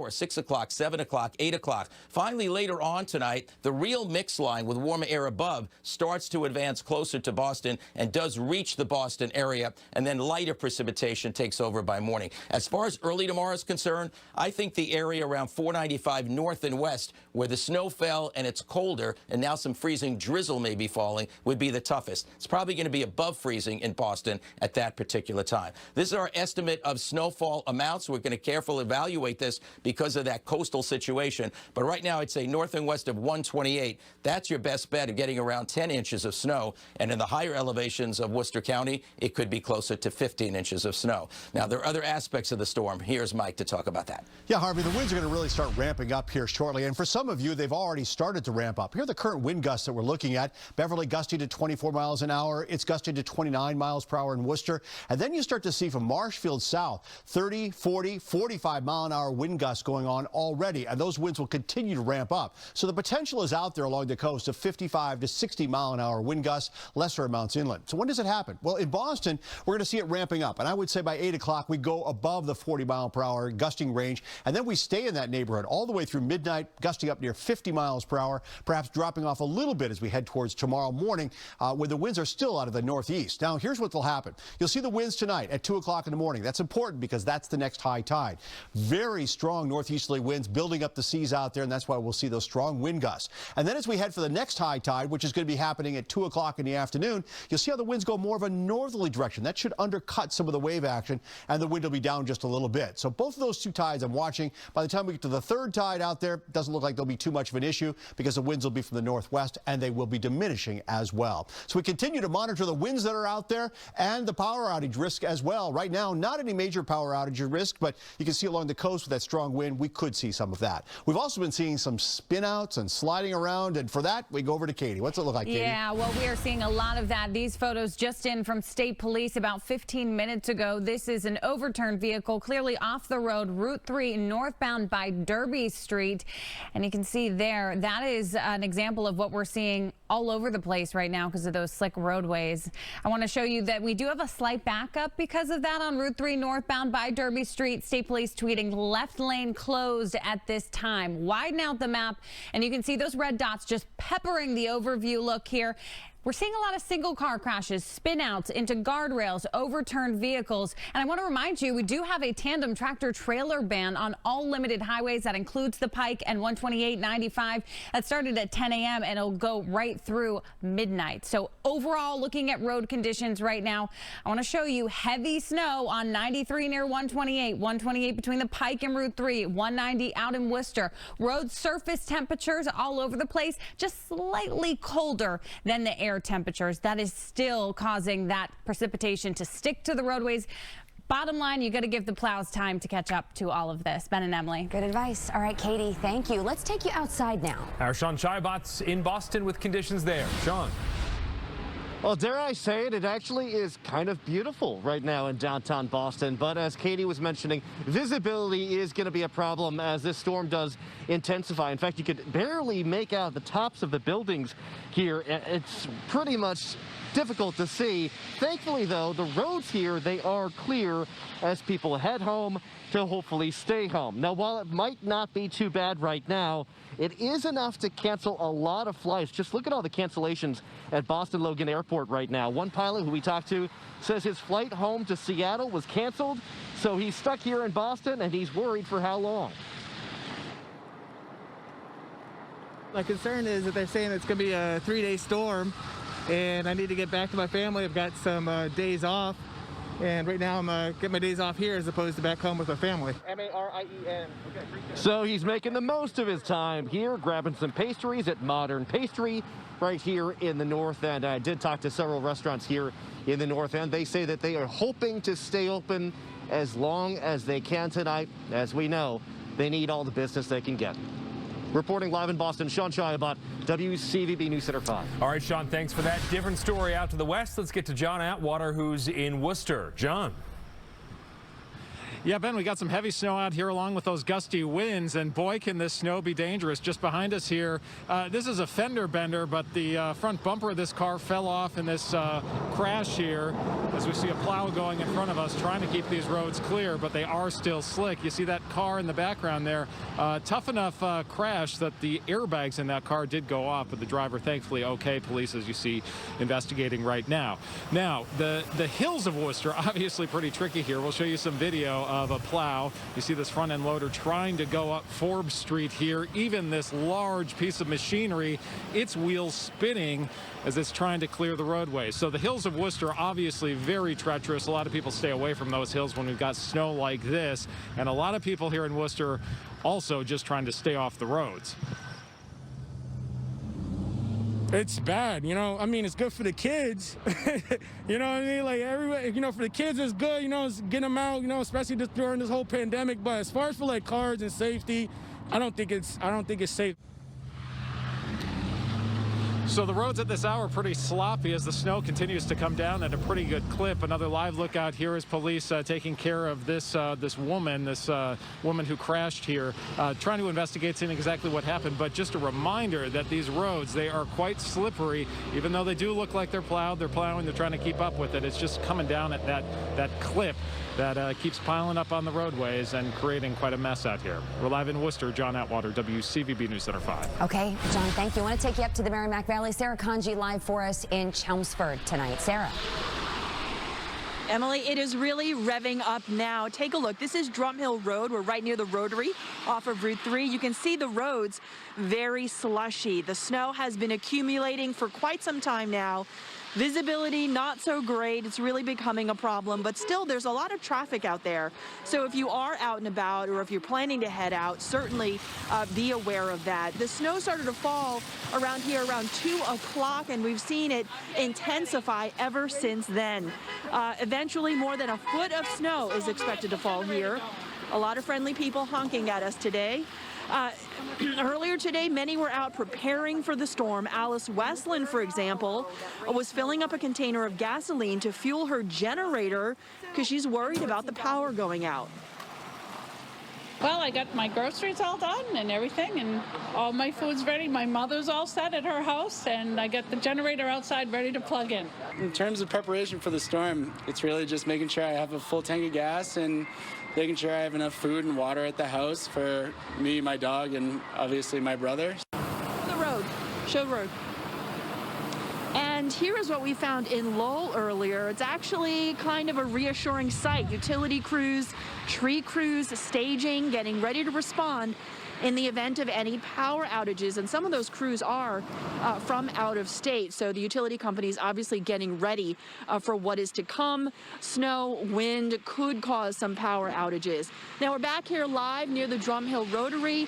hour, 6 o'clock, 7 o'clock, 8 o'clock. Finally, later on tonight, the real mix line with warmer air above starts to advance closer to Boston and does reach the Boston area, and then lighter precipitation takes over by morning. As far as early tomorrow is concerned, I think the area around 495 north and west, where the snow fell and it's colder, and now some freezing drizzle may be falling, would be the toughest. It's probably going to be above freezing in Boston at that particular time. This is our estimate of snowfall amounts. We're going to carefully evaluate this because of that coastal situation. But right now, I'd say north and west of 128, that's your best bet of getting around 10 inches of snow. And in the higher elevations of Worcester County, it could be closer to 15 inches of snow. Now, there are other aspects of the storm. Here's Mike to talk about that. Yeah, Harvey, the winds are going to really start ramping up here shortly. And for some of you, they've already started to ramp up. Here are the current wind gusts that we're looking at. Beverly gusting to 24 miles an hour. It's gusting to 29 miles per hour in Worcester. And then you start to see from Marshfield south, 30, 40, 45 mile an hour wind gusts going on already. And those winds will continue to ramp up. So the potential is out there along the coast of 55 to 60 mile an hour wind gusts, lesser amounts inland. So when does it happen? Well, in Boston, we're going to see it ramping up. And I would say by 8 o'clock, we go above the 40 mile per hour gusting range. And then we stay in that neighborhood all the way through midnight, gusting up near 50 miles per hour, perhaps dropping off a little bit as we head towards tomorrow morning, where the winds are still out of the northeast. Now, here's what will happen. You'll see the winds tonight at 2 o'clock in the morning. That's important because that's the next high tide. Very strong northeasterly winds building up the seas out there, and that's why we'll see those strong wind gusts. And then as we head for the next high tide, which is going to be happening at 2 o'clock in the afternoon, you'll see how the winds go more of a northerly direction. That should undercut some of the wave action, and the wind will be down just a little bit. So both of those two tides I'm watching. By the time we get to the third tide out there, it doesn't look like there'll be too much of an issue because the winds will be from the northwest, and they will be diminishing as well. So we continue to monitor the winds that are out there and the power outage risk as well. Right now, not any major power outage risk, but you can see along the coast with that strong wind, we could see some of that. We've also been seeing some spin outs and sliding around, and for that, we go over to Katie. What's it look like, Katie? Yeah, well, we are seeing a lot of that. These photos just in from State Police about 15 minutes ago. This is an overturned vehicle clearly off the road, Route 3 northbound by Derby Street. And you can see there, that is an example of what we're seeing all over the place right now because of those slick roadways. I want to show you that we do have a slight backup because of that on Route 3 northbound by Derby Street. State Police tweeting left lane closed at this time. Widen out the map and you can see those red dots just peppering the overview look here. We're seeing a lot of single car crashes, spin outs into guardrails, overturned vehicles. And I want to remind you, we do have a tandem tractor trailer ban on all limited highways. That includes the Pike and 128/95. That started at 10 a.m. and it'll go right through midnight. So overall, looking at road conditions right now, I want to show you heavy snow on 93 near 128, 128 between the Pike and Route 3, 190 out in Worcester. Road surface temperatures all over the place, just slightly colder than the air temperatures. That is still causing that precipitation to stick to the roadways. Bottom line, you got to give the plows time to catch up to all of this. Ben and Emily. Good advice. All right, Katie, thank you. Let's take you outside now. Our Sean Shibot's in Boston with conditions there. Sean. Well, dare I say it, it actually is kind of beautiful right now in downtown Boston. But as Katie was mentioning, visibility is going to be a problem as this storm does intensify. In fact, you could barely make out the tops of the buildings here. It's pretty much difficult to see. Thankfully, though, the roads here, they are clear as people head home to hopefully stay home. Now, while it might not be too bad right now, it is enough to cancel a lot of flights. Just look at all the cancellations at Boston Logan Airport right now. One pilot who we talked to says his flight home to Seattle was canceled, so he's stuck here in Boston and he's worried for how long. My concern is that they're saying it's going to be a 3-day storm and I need to get back to my family. I've got some days off. And right now I'm getting my days off here as opposed to back home with my family. M-A-R-I-E-N. Okay, so he's making the most of his time here, grabbing some pastries at Modern Pastry right here in the North End. I did talk to several restaurants here in the North End. They say that they are hoping to stay open as long as they can tonight. As we know, they need all the business they can get. Reporting live in Boston, Sean Shibot, WCVB News Center 5. All right, Sean, thanks for that. Different story out to the west. Let's get to John Atwater, who's in Worcester. John. Yeah, Ben, we got some heavy snow out here along with those gusty winds, and boy, can this snow be dangerous. Just behind us here, this is a fender bender, but the front bumper of this car fell off in this crash here as we see a plow going in front of us trying to keep these roads clear, but they are still slick. You see that car in the background there. Tough enough crash that the airbags in that car did go off, but the driver thankfully okay. Police, as you see, investigating right now. Now, the hills of Worcester, obviously pretty tricky here. We'll show you some video of a plow. You see this front end loader trying to go up Forbes Street here. Even this large piece of machinery, its wheels spinning as it's trying to clear the roadway. So the hills of Worcester obviously very treacherous. A lot of people stay away from those hills when we've got snow like this. And a lot of people here in Worcester also just trying to stay off the roads. It's bad, you know. I mean, it's good for the kids. You know what I mean? Like, everybody, you know, for the kids, it's good, you know, it's getting them out, you know, especially just during this whole pandemic. But as far as for like cars and safety, I don't think it's safe. So the roads at this hour are pretty sloppy as the snow continues to come down at a pretty good clip. Another live look out here is police taking care of this woman who crashed here, trying to investigate, seeing exactly what happened. But just a reminder that these roads, they are quite slippery. Even though they do look like they're plowed, they're plowing, they're trying to keep up with it. It's just coming down at that clip that keeps piling up on the roadways and creating quite a mess out here. We're live in Worcester. John Atwater, WCVB News Center 5. Okay, John, thank you. I want to take you up to the Merrimack Valley. Sarah Conji live for us in Chelmsford tonight. Sarah. Emily, it is really revving up now. Take a look. This is Drum Hill Road. We're right near the Rotary off of Route 3. You can see the roads very slushy. The snow has been accumulating for quite some time now. Visibility not so great. It's really becoming a problem, but still there's a lot of traffic out there. So if you are out and about or if you're planning to head out, certainly be aware of that. The snow started to fall around here around 2 o'clock, and we've seen it intensify ever since then. Eventually more than a foot of snow is expected to fall here. A lot of friendly people honking at us today. Earlier today, many were out preparing for the storm. Alice Westland, for example, was filling up a container of gasoline to fuel her generator because she's worried about the power going out. Well, I got my groceries all done and everything, and all my food's ready. My mother's all set at her house, and I got the generator outside ready to plug in. In terms of preparation for the storm, it's really just making sure I have a full tank of gas and making sure I have enough food and water at the house for me, my dog, and obviously my brother. The road, show road. And here is what we found in Lowell earlier. It's actually kind of a reassuring sight. Utility crews, tree crews, staging, getting ready to respond in the event of any power outages. And some of those crews are from out of state. So the utility companies obviously getting ready for what is to come. Snow, wind could cause some power outages. Now we're back here live near the Drum Hill Rotary.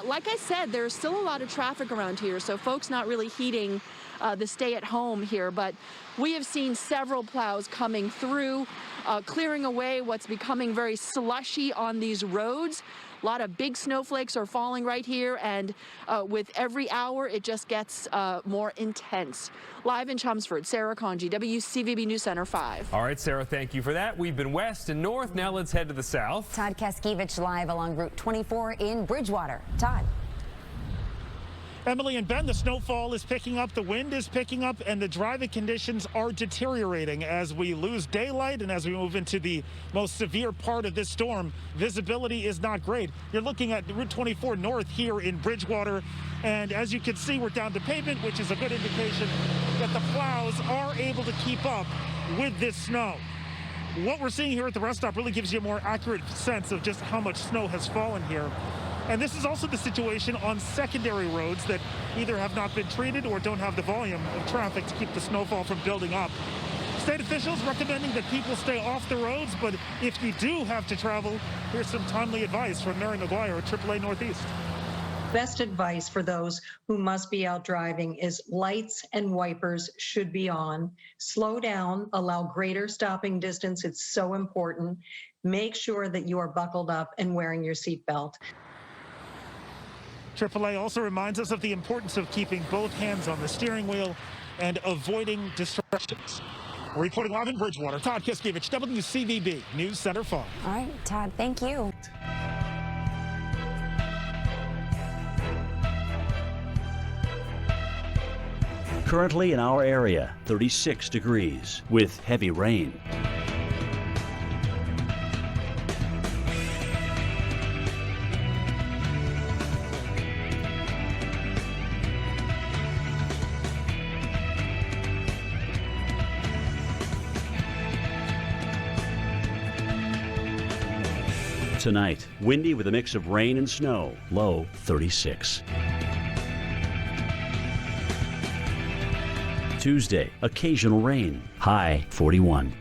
Like I said, there's still a lot of traffic around here, so folks not really heeding the stay at home here, but we have seen several plows coming through, clearing away what's becoming very slushy on these roads. A lot of big snowflakes are falling right here, and with every hour, it just gets more intense. Live in Chelmsford, Sarah Conji, WCVB News Center 5. All right, Sarah, thank you for that. We've been west and north. Now let's head to the south. Todd Kaskiewicz live along Route 24 in Bridgewater. Todd. Emily and Ben, the snowfall is picking up, the wind is picking up, and the driving conditions are deteriorating as we lose daylight and as we move into the most severe part of this storm. Visibility is not great. You're looking at Route 24 North here in Bridgewater, and as you can see, we're down to pavement, which is a good indication that the plows are able to keep up with this snow. What we're seeing here at the rest stop really gives you a more accurate sense of just how much snow has fallen here. And this is also the situation on secondary roads that either have not been treated or don't have the volume of traffic to keep the snowfall from building up. State officials recommending that people stay off the roads, but if you do have to travel, here's some timely advice from Mary McGuire at AAA Northeast. Best advice for those who must be out driving is lights and wipers should be on. Slow down, allow greater stopping distance. It's so important. Make sure that you are buckled up and wearing your seatbelt. AAA also reminds us of the importance of keeping both hands on the steering wheel and avoiding distractions. Reporting live in Bridgewater, Todd Kiskiewicz, WCVB News Center 5. All right, Todd, thank you. Currently in our area, 36 degrees with heavy rain. Tonight, windy with a mix of rain and snow, low 36. Tuesday, occasional rain, high 41.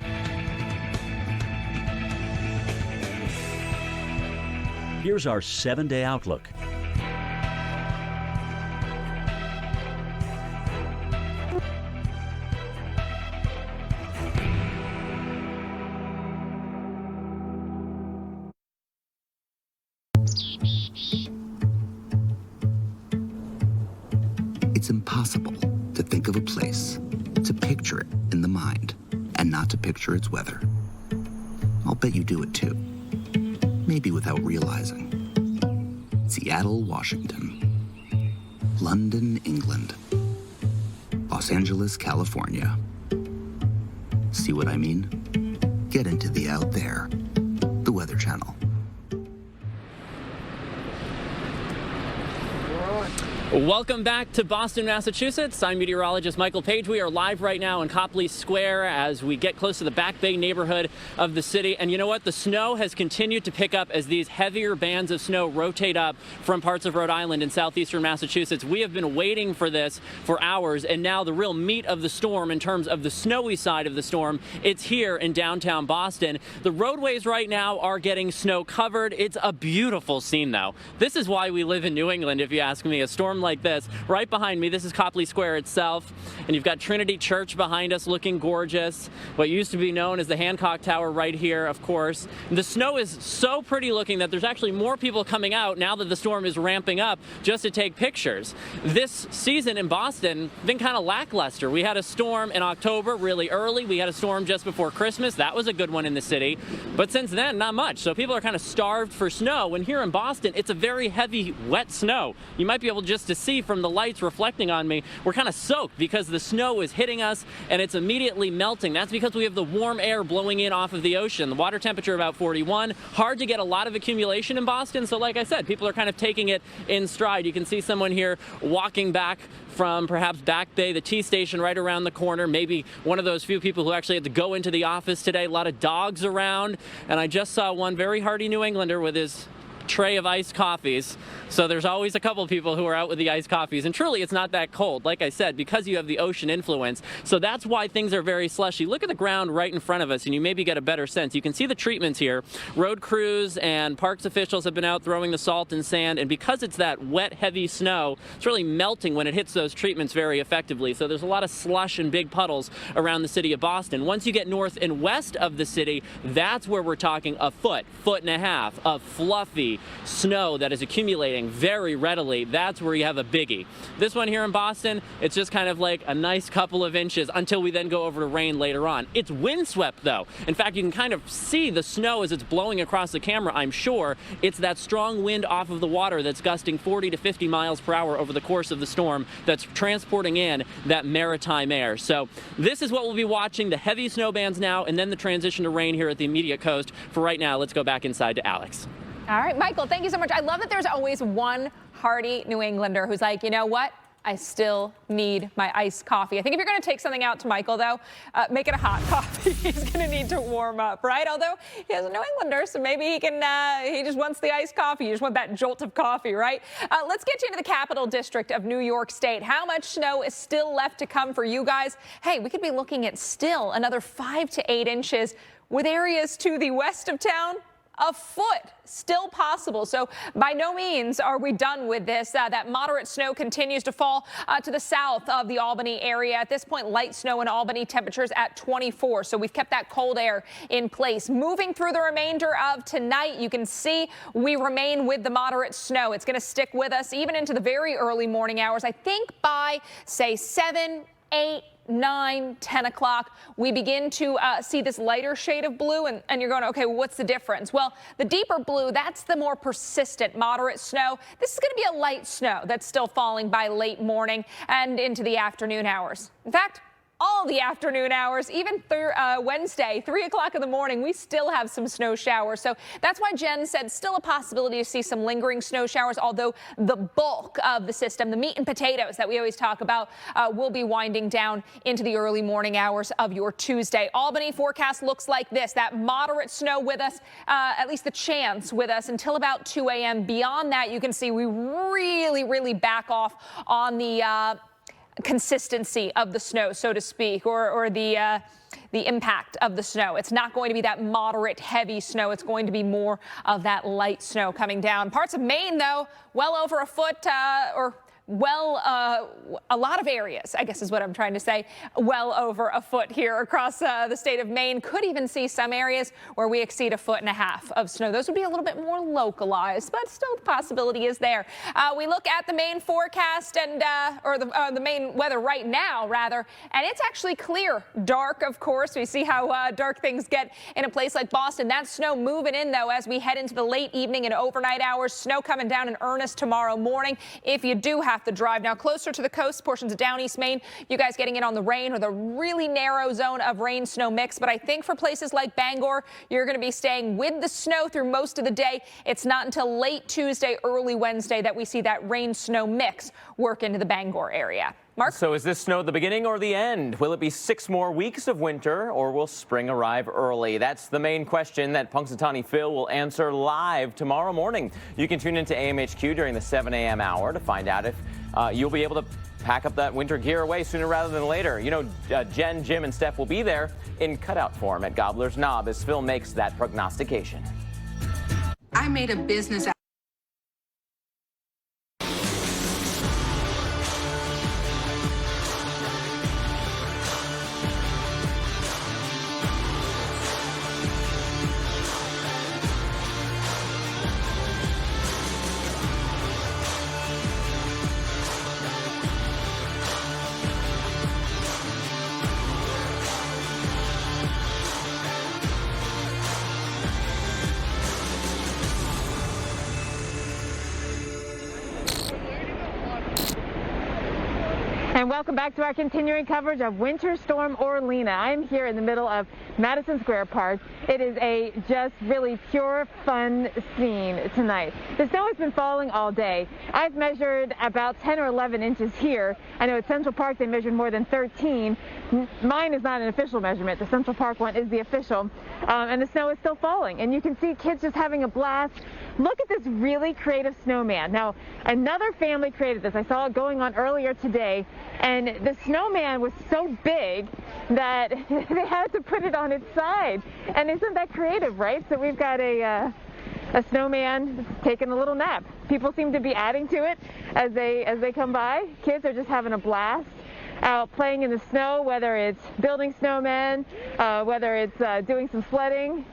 Here's our 7-day outlook. It's impossible to think of a place, to picture it in the mind, and not to picture its weather. I'll bet you do it too, maybe without realizing. Seattle, Washington. London, England. Los Angeles, California. See what I mean? Get into the out there. The Weather Channel. Welcome back to Boston, Massachusetts. I'm meteorologist Michael Page. We are live right now in Copley Square as we get close to the Back Bay neighborhood of the city. And you know what? The snow has continued to pick up as these heavier bands of snow rotate up from parts of Rhode Island and southeastern Massachusetts. We have been waiting for this for hours, and now the real meat of the storm in terms of the snowy side of the storm, it's here in downtown Boston. The roadways right now are getting snow covered. It's a beautiful scene, though. This is why we live in New England, if you ask me. A storm like this. Right behind me, this is Copley Square itself, and you've got Trinity Church behind us looking gorgeous. What used to be known as the Hancock Tower right here, of course. The snow is so pretty looking that there's actually more people coming out now that the storm is ramping up just to take pictures. This season in Boston been kind of lackluster. We had a storm in October really early. We had a storm just before Christmas. That was a good one in the city. But since then, not much. So people are kind of starved for snow. And here in Boston, it's a very heavy, wet snow. You might be able just to see from the lights reflecting on me, we're kind of soaked because the snow is hitting us and it's immediately melting. That's because we have the warm air blowing in off of the ocean. The water temperature about 41. Hard to get a lot of accumulation in Boston. So like I said, people are kind of taking it in stride. You can see someone here walking back from perhaps Back Bay, the T station right around the corner. Maybe one of those few people who actually had to go into the office today. A lot of dogs around. And I just saw one very hardy New Englander with his tray of iced coffees. So there's always a couple people who are out with the iced coffees, and truly it's not that cold, like I said, because you have the ocean influence. So that's why things are very slushy. Look at the ground right in front of us and you maybe get a better sense. You can see the treatments here. Road crews and parks officials have been out throwing the salt and sand, and because it's that wet, heavy snow, it's really melting when it hits those treatments very effectively. So there's a lot of slush and big puddles around the city of Boston. Once you get north and west of the city, that's where we're talking a foot and a half of fluffy snow that is accumulating very readily. That's where you have a biggie. This one here in Boston, it's just kind of like a nice couple of inches until we then go over to rain later on. It's windswept though. In fact, you can kind of see the snow as it's blowing across the camera, I'm sure. It's that strong wind off of the water that's gusting 40 to 50 miles per hour over the course of the storm that's transporting in that maritime air. So this is what we'll be watching, the heavy snow bands now, and then the transition to rain here at the immediate coast. For right now, let's go back inside to Alex. All right, Michael, thank you so much. I love that there's always one hardy New Englander who's like, you know what? I still need my iced coffee. I think if you're going to take something out to Michael, though, make it a hot coffee. He's going to need to warm up, right? Although he is a New Englander, so maybe he can, he just wants the iced coffee. You just want that jolt of coffee, right? Let's get you into the Capital District of New York State. How much snow is still left to come for you guys? Hey, we could be looking at still another 5 to 8 inches with areas to the west of town. A foot still possible. So by no means are we done with this. That moderate snow continues to fall to the south of the Albany area. At this point, light snow in Albany, temperatures at 24. So we've kept that cold air in place. Moving through the remainder of tonight, you can see we remain with the moderate snow. It's going to stick with us even into the very early morning hours. I think by, say, 7, 8, 9, 10 o'clock, we begin to see this lighter shade of blue, and you're going, okay, well, what's the difference? Well, the deeper blue, that's the more persistent, moderate snow. This is going to be a light snow that's still falling by late morning and into the afternoon hours. In fact, all the afternoon hours, even Wednesday, 3 o'clock in the morning, we still have some snow showers. So that's why Jen said still a possibility to see some lingering snow showers, although the bulk of the system, the meat and potatoes that we always talk about, will be winding down into the early morning hours of your Tuesday. Albany forecast looks like this, that moderate snow with us, at least the chance with us until about 2 a.m. Beyond that, you can see we really back off on the consistency of the snow, so to speak, or the impact of the snow. It's not going to be that moderate, heavy snow. It's going to be more of that light snow coming down. Parts of Maine, though, well over a foot a lot of areas, I guess is what I'm trying to say, well over a foot here across the state of Maine. Could even see some areas where we exceed 1.5 feet of snow. Those would be a little bit more localized, but still the possibility is there. We look at the Maine forecast and or the Maine weather right now, rather, and it's actually clear. Dark, of course. We see how dark things get in a place like Boston. That snow moving in, though, as we head into the late evening and overnight hours. Snow coming down in earnest tomorrow morning. If you do have the drive. Now, closer to the coast, portions of down East Maine, you guys getting in on the rain or the really narrow zone of rain-snow mix. But I think for places like Bangor, you're going to be staying with the snow through most of the day. It's not until late Tuesday, early Wednesday that we see that rain-snow mix work into the Bangor area. Mark? So is this snow the beginning or the end? Will it be 6 more weeks of winter, or will spring arrive early? That's the main question that Punxsutawney Phil will answer live tomorrow morning. You can tune into AMHQ during the 7 a.m. hour to find out if you'll be able to pack up that winter gear away sooner rather than later. You know, Jen, Jim, and Steph will be there in cutout form at Gobbler's Knob as Phil makes that prognostication. I made a business out. And welcome back to our continuing coverage of Winter Storm Orlena. I'm here in the middle of Madison Square Park. It is a just really pure fun scene tonight. The snow has been falling all day. I've measured about 10 or 11 inches here. I know at Central Park they measured more than 13. Mine is not an official measurement. The Central Park one is the official. And the snow is still falling. And you can see kids just having a blast. Look at this really creative snowman. Now, another family created this. I saw it going on earlier today. And the snowman was so big that they had to put it on its side. And isn't that creative, right? So we've got a snowman taking a little nap. People seem to be adding to it as they come by. Kids are just having a blast out playing in the snow, whether it's building snowmen, whether it's doing some sledding,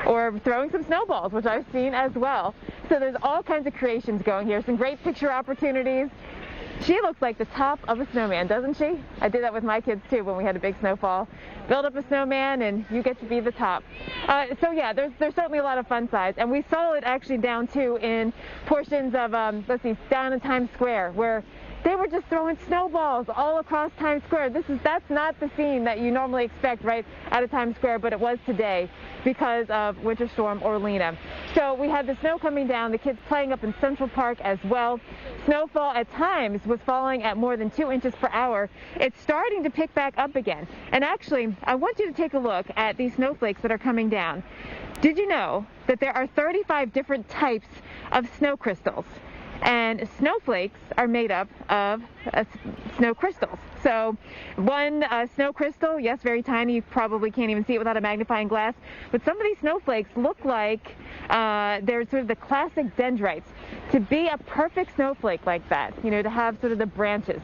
or throwing some snowballs, which I've seen as well. So there's all kinds of creations going here. Some great picture opportunities. She looks like the top of a snowman, doesn't she? I did that with my kids too when we had a big snowfall. Build up a snowman and you get to be the top. So yeah, there's certainly a lot of fun sides. And we saw it actually down too in portions of, let's see, down in Times Square, where they were just throwing snowballs all across Times Square. That's not the scene that you normally expect right out of Times Square, but it was today because of Winter Storm Orlena. So we had the snow coming down, the kids playing up in Central Park as well. Snowfall at times was falling at more than 2 inches per hour. It's starting to pick back up again. And actually, I want you to take a look at these snowflakes that are coming down. Did you know that there are 35 different types of snow crystals? And snowflakes are made up of snow crystals. So one snow crystal, yes, very tiny, you probably can't even see it without a magnifying glass, but some of these snowflakes look like they're sort of the classic dendrites. To be a perfect snowflake like that, you know, to have sort of the branches,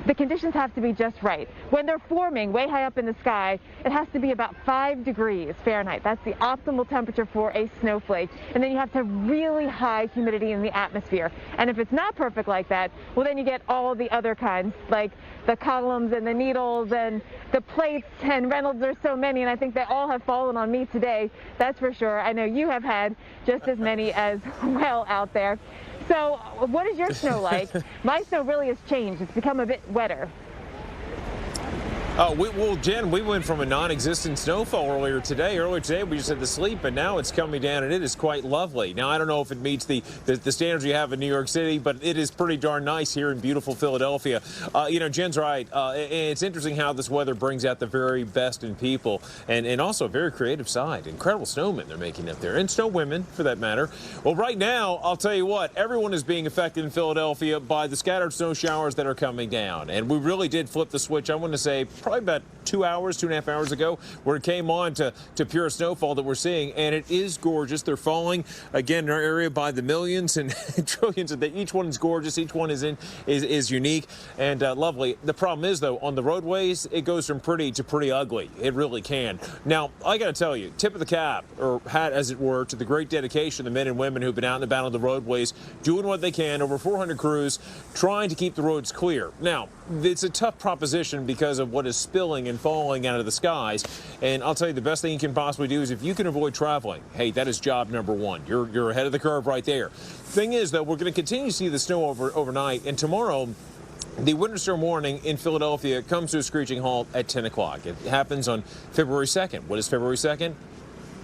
the conditions have to be just right. When they're forming way high up in the sky, it has to be about 5 degrees Fahrenheit. That's the optimal temperature for a snowflake. And then you have to have really high humidity in the atmosphere. And if it's not perfect like that, well, then you get all the other kinds, like the cauliflower vellums and the needles and the plates and Reynolds. There's so many, and I think they all have fallen on me today. That's for sure. I know you have had just as many as well out there. So what is your snow like? My snow really has changed. It's become a bit wetter. Well, Jen, we went from a non-existent snowfall earlier today. Earlier today, we just had the sleet, but now it's coming down, and it is quite lovely. Now, I don't know if it meets the standards you have in New York City, but it is pretty darn nice here in beautiful Philadelphia. Jen's right. It's interesting how this weather brings out the very best in people, and also a very creative side. Incredible snowmen they're making up there, and snow women, for that matter. Well, right now, I'll tell you what, everyone is being affected in Philadelphia by the scattered snow showers that are coming down, and we really did flip the switch, I want to say, probably about 2.5 hours ago, where it came on to pure snowfall that we're seeing, and it is gorgeous. They're falling again in our area by the millions and trillions. Each one is gorgeous. Each one is unique and lovely. The problem is, though, on the roadways, it goes from pretty to pretty ugly. It really can. Now, I got to tell you, tip of the cap, or hat, as it were, to the great dedication of the men and women who've been out and about on the roadways, doing what they can. Over 400 crews trying to keep the roads clear. Now, it's a tough proposition because of what is spilling and falling out of the skies. And I'll tell you, the best thing you can possibly do is if you can avoid traveling, hey, that is job number one. You're ahead of the curve right there. Thing is, though, we're going to continue to see the snow overnight. And tomorrow, the winter storm warning in Philadelphia comes to a screeching halt at 10 o'clock. It happens on February 2nd. What is February 2nd?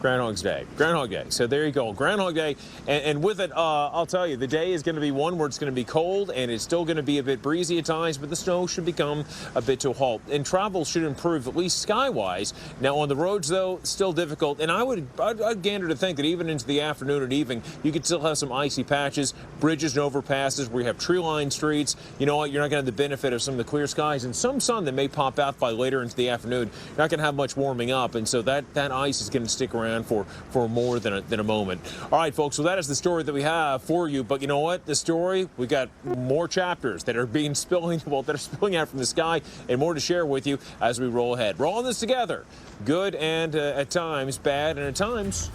Groundhog's Day. Groundhog Day. So there you go. Groundhog Day. And with it, I'll tell you, the day is going to be one where it's going to be cold and it's still going to be a bit breezy at times, but the snow should become a bit to a halt. And travel should improve, at least sky-wise. Now, on the roads, though, still difficult. And I'd gander to think that even into the afternoon and evening, you could still have some icy patches, bridges and overpasses where you have tree-lined streets. You know what? You're not going to have the benefit of some of the clear skies and some sun that may pop out by later into the afternoon. You're not going to have much warming up. And so that ice is going to stick around for more than a moment. All right, folks, so that is the story that we have for you. But you know what? The story, we got more chapters that are spilling out from the sky and more to share with you as we roll ahead. We're all in this together. Good and at times bad and at times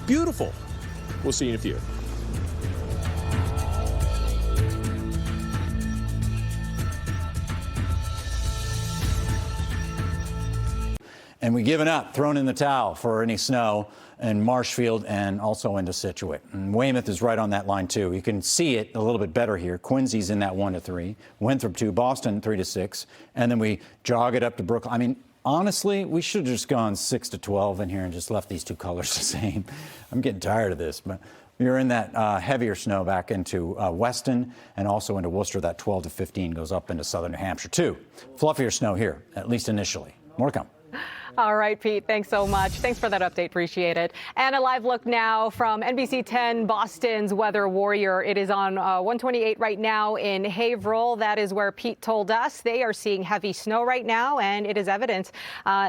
beautiful. We'll see you in a few. And we've given up, thrown in the towel for any snow in Marshfield and also into Scituate. And Weymouth is right on that line, too. You can see it a little bit better here. Quincy's in that 1 to 3, Winthrop 2, Boston 3 to 6, and then we jog it up to Brooklyn. I mean, honestly, we should have just gone 6 to 12 in here and just left these two colors the same. I'm getting tired of this, but you're in that heavier snow back into Weston and also into Worcester. That 12 to 15 goes up into southern New Hampshire, too. Fluffier snow here, at least initially. More to come. All right, Pete, thanks so much. Thanks for that update. Appreciate it. And a live look now from NBC 10 Boston's Weather Warrior. It is on 128 right now in Haverhill. That is where Pete told us they are seeing heavy snow right now, and it is evident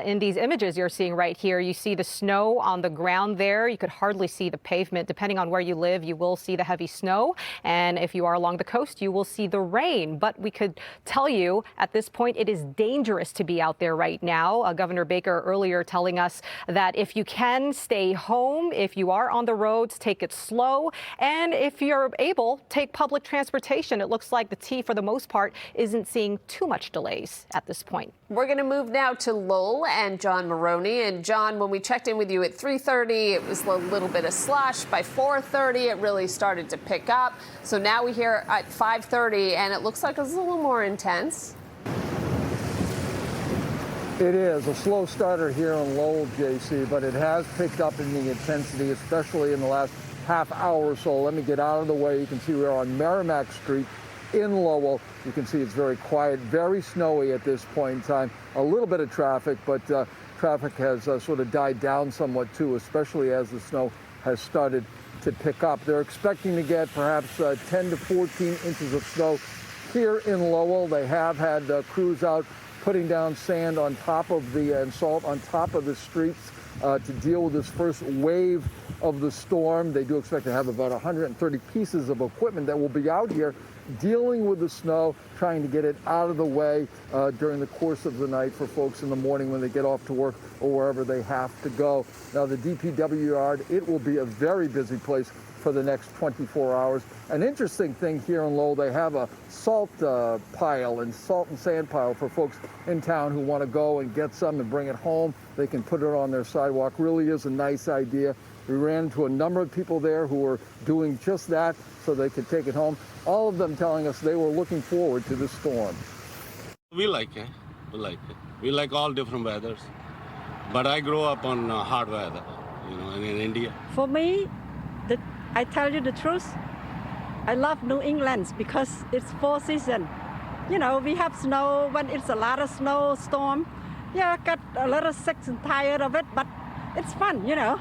in these images you're seeing right here. You see the snow on the ground there. You could hardly see the pavement. Depending on where you live, you will see the heavy snow. And if you are along the coast, you will see the rain. But we could tell you at this point it is dangerous to be out there right now. Governor Baker earlier telling us that if you can, stay home. If you are on the roads, take it slow. And if you're able, take public transportation. It looks like the T, for the most part, isn't seeing too much delays at this point. We're going to move now to Lowell and John Maroney. And John, when we checked in with you at 3:30, it was a little bit of slush. By 4:30, it really started to pick up. So now we hear at 5:30, and it looks like it's a little more intense. It is a slow starter here in Lowell, JC, but it has picked up in the intensity, especially in the last half hour or so. Let me get out of the way. You can see we're on Merrimack Street in Lowell. You can see it's very quiet, very snowy at this point in time. A little bit of traffic, but traffic has sort of died down somewhat too, especially as the snow has started to pick up. They're expecting to get perhaps 10 to 14 inches of snow here in Lowell. They have had crews out putting down sand on top of and salt on top of the streets to deal with this first wave of the storm. They do expect to have about 130 pieces of equipment that will be out here dealing with the snow, trying to get it out of the way during the course of the night for folks in the morning when they get off to work or wherever they have to go. Now, the DPW yard, it will be a very busy place for the next 24 hours. An interesting thing here in Lowell, they have a salt pile and salt and sand pile for folks in town who want to go and get some and bring it home. They can put it on their sidewalk. Really is a nice idea. We ran into a number of people there who were doing just that so they could take it home. All of them telling us they were looking forward to this storm. We like it. We like it. We like all different weathers. But I grew up on hard weather, you know, in India. For me, I tell you the truth, I love New England because it's 4 seasons. You know, we have snow when it's a lot of snowstorm. Yeah, I got a little sick and tired of it, but it's fun, you know.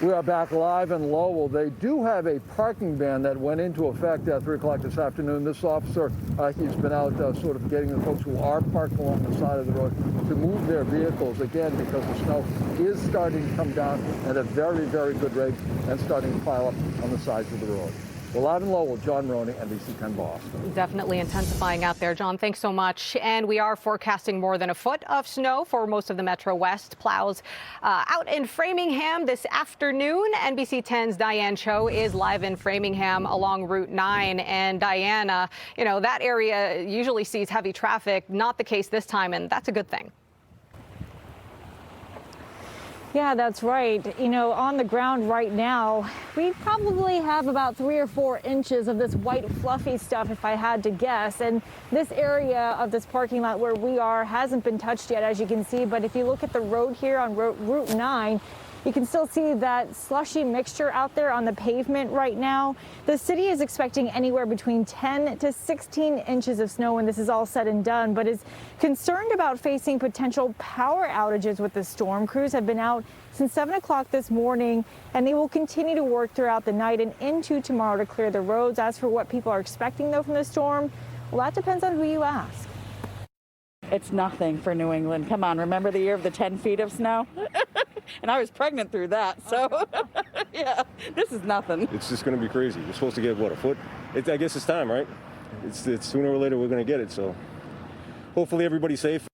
We are back live in Lowell. They do have a parking ban that went into effect at 3 o'clock this afternoon. This officer, he's been out sort of getting the folks who are parked along the side of the road to move their vehicles, again, because the snow is starting to come down at a very, very good rate and starting to pile up on the sides of the road. Well, live in Lowell, John Maroney, NBC 10 Boston. Definitely intensifying out there, John. Thanks so much. And we are forecasting more than a foot of snow for most of the Metro West. Plows out in Framingham this afternoon. NBC 10's Diane Cho is live in Framingham along Route 9. And Diane, you know, that area usually sees heavy traffic. Not the case this time, and that's a good thing. Yeah, that's right. You know, on the ground right now, we probably have about 3 or 4 inches of this white fluffy stuff, if I had to guess. And this area of this parking lot where we are hasn't been touched yet, as you can see. But if you look at the road here on Route 9, you can still see that slushy mixture out there on the pavement right now. The city is expecting anywhere between 10 to 16 inches of snow when this is all said and done, but is concerned about facing potential power outages with the storm. Crews have been out since 7 o'clock this morning, and they will continue to work throughout the night and into tomorrow to clear the roads. As for what people are expecting, though, from the storm, well, that depends on who you ask. It's nothing for New England. Come on, remember the year of the 10 feet of snow? And I was pregnant through that, so yeah, this is nothing. It's just going to be crazy. We're supposed to get, what, a foot? I guess it's time, right? It's sooner or later we're going to get it, so hopefully everybody's safe.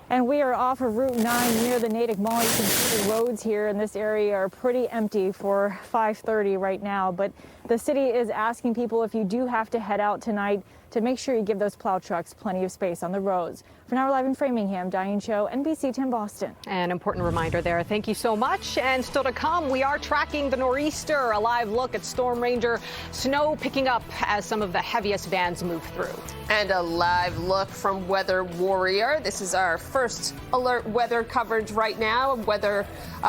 And we are off of Route 9 near the Natick Mall. You can see the roads here in this area are pretty empty for 5:30 right now. But the city is asking people, if you do have to head out tonight, to make sure you give those plow trucks plenty of space on the roads. For now, we're live in Framingham. Diane Cho, NBC 10 Boston. An important reminder there. Thank you so much. And still to come, we are tracking the nor'easter. A live look at Storm Ranger. Snow picking up as some of the heaviest bands move through. And a live look from Weather Warrior. This is our first alert weather coverage right now. Weather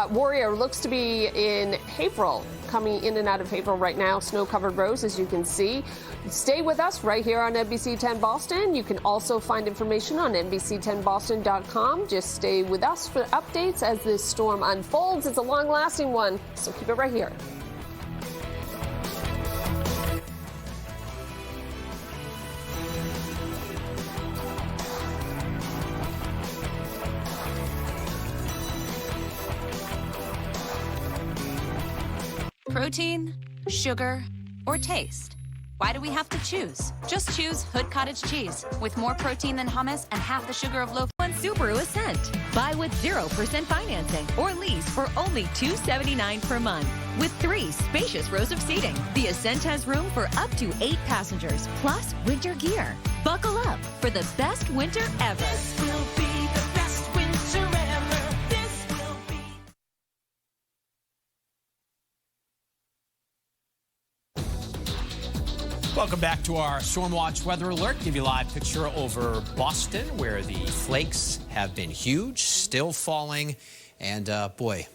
Warrior looks to be in Haverhill, coming in and out of Haverhill right now. Snow-covered roads, as you can see. Stay with us right here on NBC 10 Boston. You can also find information on NBC10Boston.com. Just stay with us for updates as this storm unfolds. It's a long-lasting one, so keep it right here. Protein, sugar, or taste? Why do we have to choose? Just choose Hood Cottage Cheese. With more protein than hummus and half the sugar of loaf. On Subaru Ascent. Buy with 0% financing or lease for only $279 per month. With 3 spacious rows of seating, the Ascent has room for up to 8 passengers, plus winter gear. Buckle up for the best winter ever. This will be the best winter ever. This will be. Welcome back to our Storm Watch weather alert. Give you a live picture over Boston, where the flakes have been huge, still falling, and boy,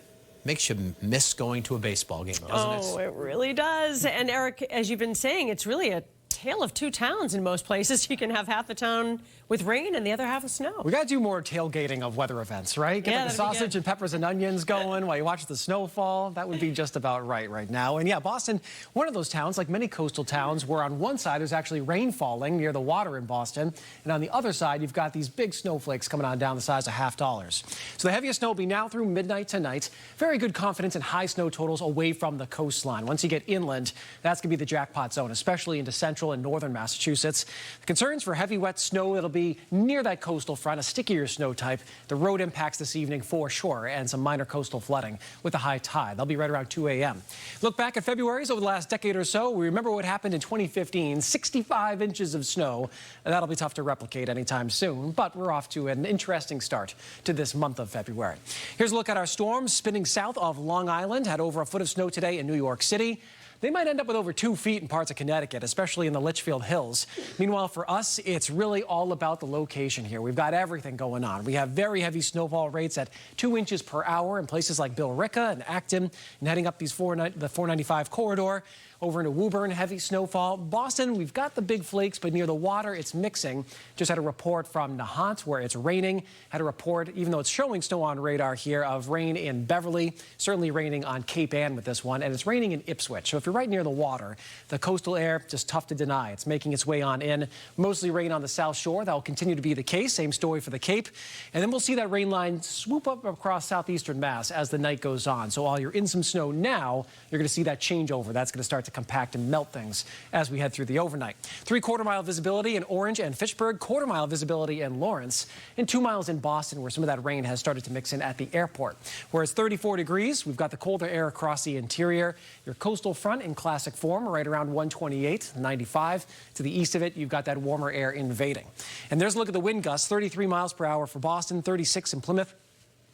makes you miss going to a baseball game, doesn't it? Oh, it really does. And Eric, as you've been saying, it's really a tale of two towns in most places. You can have half the town with rain and the other half with snow. We got to do more tailgating of weather events, right? Get the sausage and peppers and onions going while you watch the snowfall. That would be just about right now. And yeah, Boston, one of those towns, like many coastal towns, where on one side there's actually rain falling near the water in Boston, and on the other side you've got these big snowflakes coming on down the size of $50. So the heaviest snow will be now through midnight tonight. Very good confidence in high snow totals away from the coastline. Once you get inland, that's going to be the jackpot zone, especially into central and northern Massachusetts. The concerns for heavy wet snow, it'll be near that coastal front, a stickier snow type. The road impacts this evening for sure, and some minor coastal flooding with the high tide. They'll be right around 2 a.m. Look back at February's over the last decade or so. We remember what happened in 2015, 65 inches of snow. That'll be tough to replicate anytime soon, but we're off to an interesting start to this month of February. Here's a look at our storms spinning south of Long Island. Had over a foot of snow today in New York City. They might end up with over 2 feet in parts of Connecticut, especially in the Litchfield Hills. Meanwhile, for us, it's really all about the location here. We've got everything going on. We have very heavy snowfall rates at 2 inches per hour in places like Billerica and Acton, and heading up the 495 corridor. Over into Woburn, heavy snowfall. Boston, we've got the big flakes, but near the water, it's mixing. Just had a report from Nahant where it's raining. Had a report, even though it's showing snow on radar here, of rain in Beverly. Certainly raining on Cape Ann with this one, and it's raining in Ipswich. So if you're right near the water, the coastal air, just tough to deny. It's making its way on in. Mostly rain on the South Shore. That will continue to be the case. Same story for the Cape. And then we'll see that rain line swoop up across southeastern Mass as the night goes on. So while you're in some snow now, you're going to see that changeover. That's going to start to compact and melt things as we head through the overnight. 3/4 mile visibility in Orange and Fitchburg, 1/4 mile visibility in Lawrence, and 2 miles in Boston, where some of that rain has started to mix in at the airport. Whereas 34 degrees, we've got the colder air across the interior. Your coastal front in classic form, right around 128, 95. To the east of it, you've got that warmer air invading. And there's a look at the wind gusts, 33 miles per hour for Boston, 36 in Plymouth.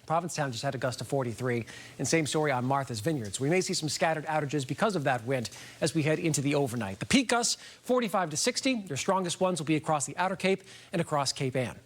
Provincetown just had a gust of 43, and same story on Martha's Vineyard. So we may see some scattered outages because of that wind as we head into the overnight. The peak gusts, 45 to 60. Your strongest ones will be across the Outer Cape and across Cape Ann.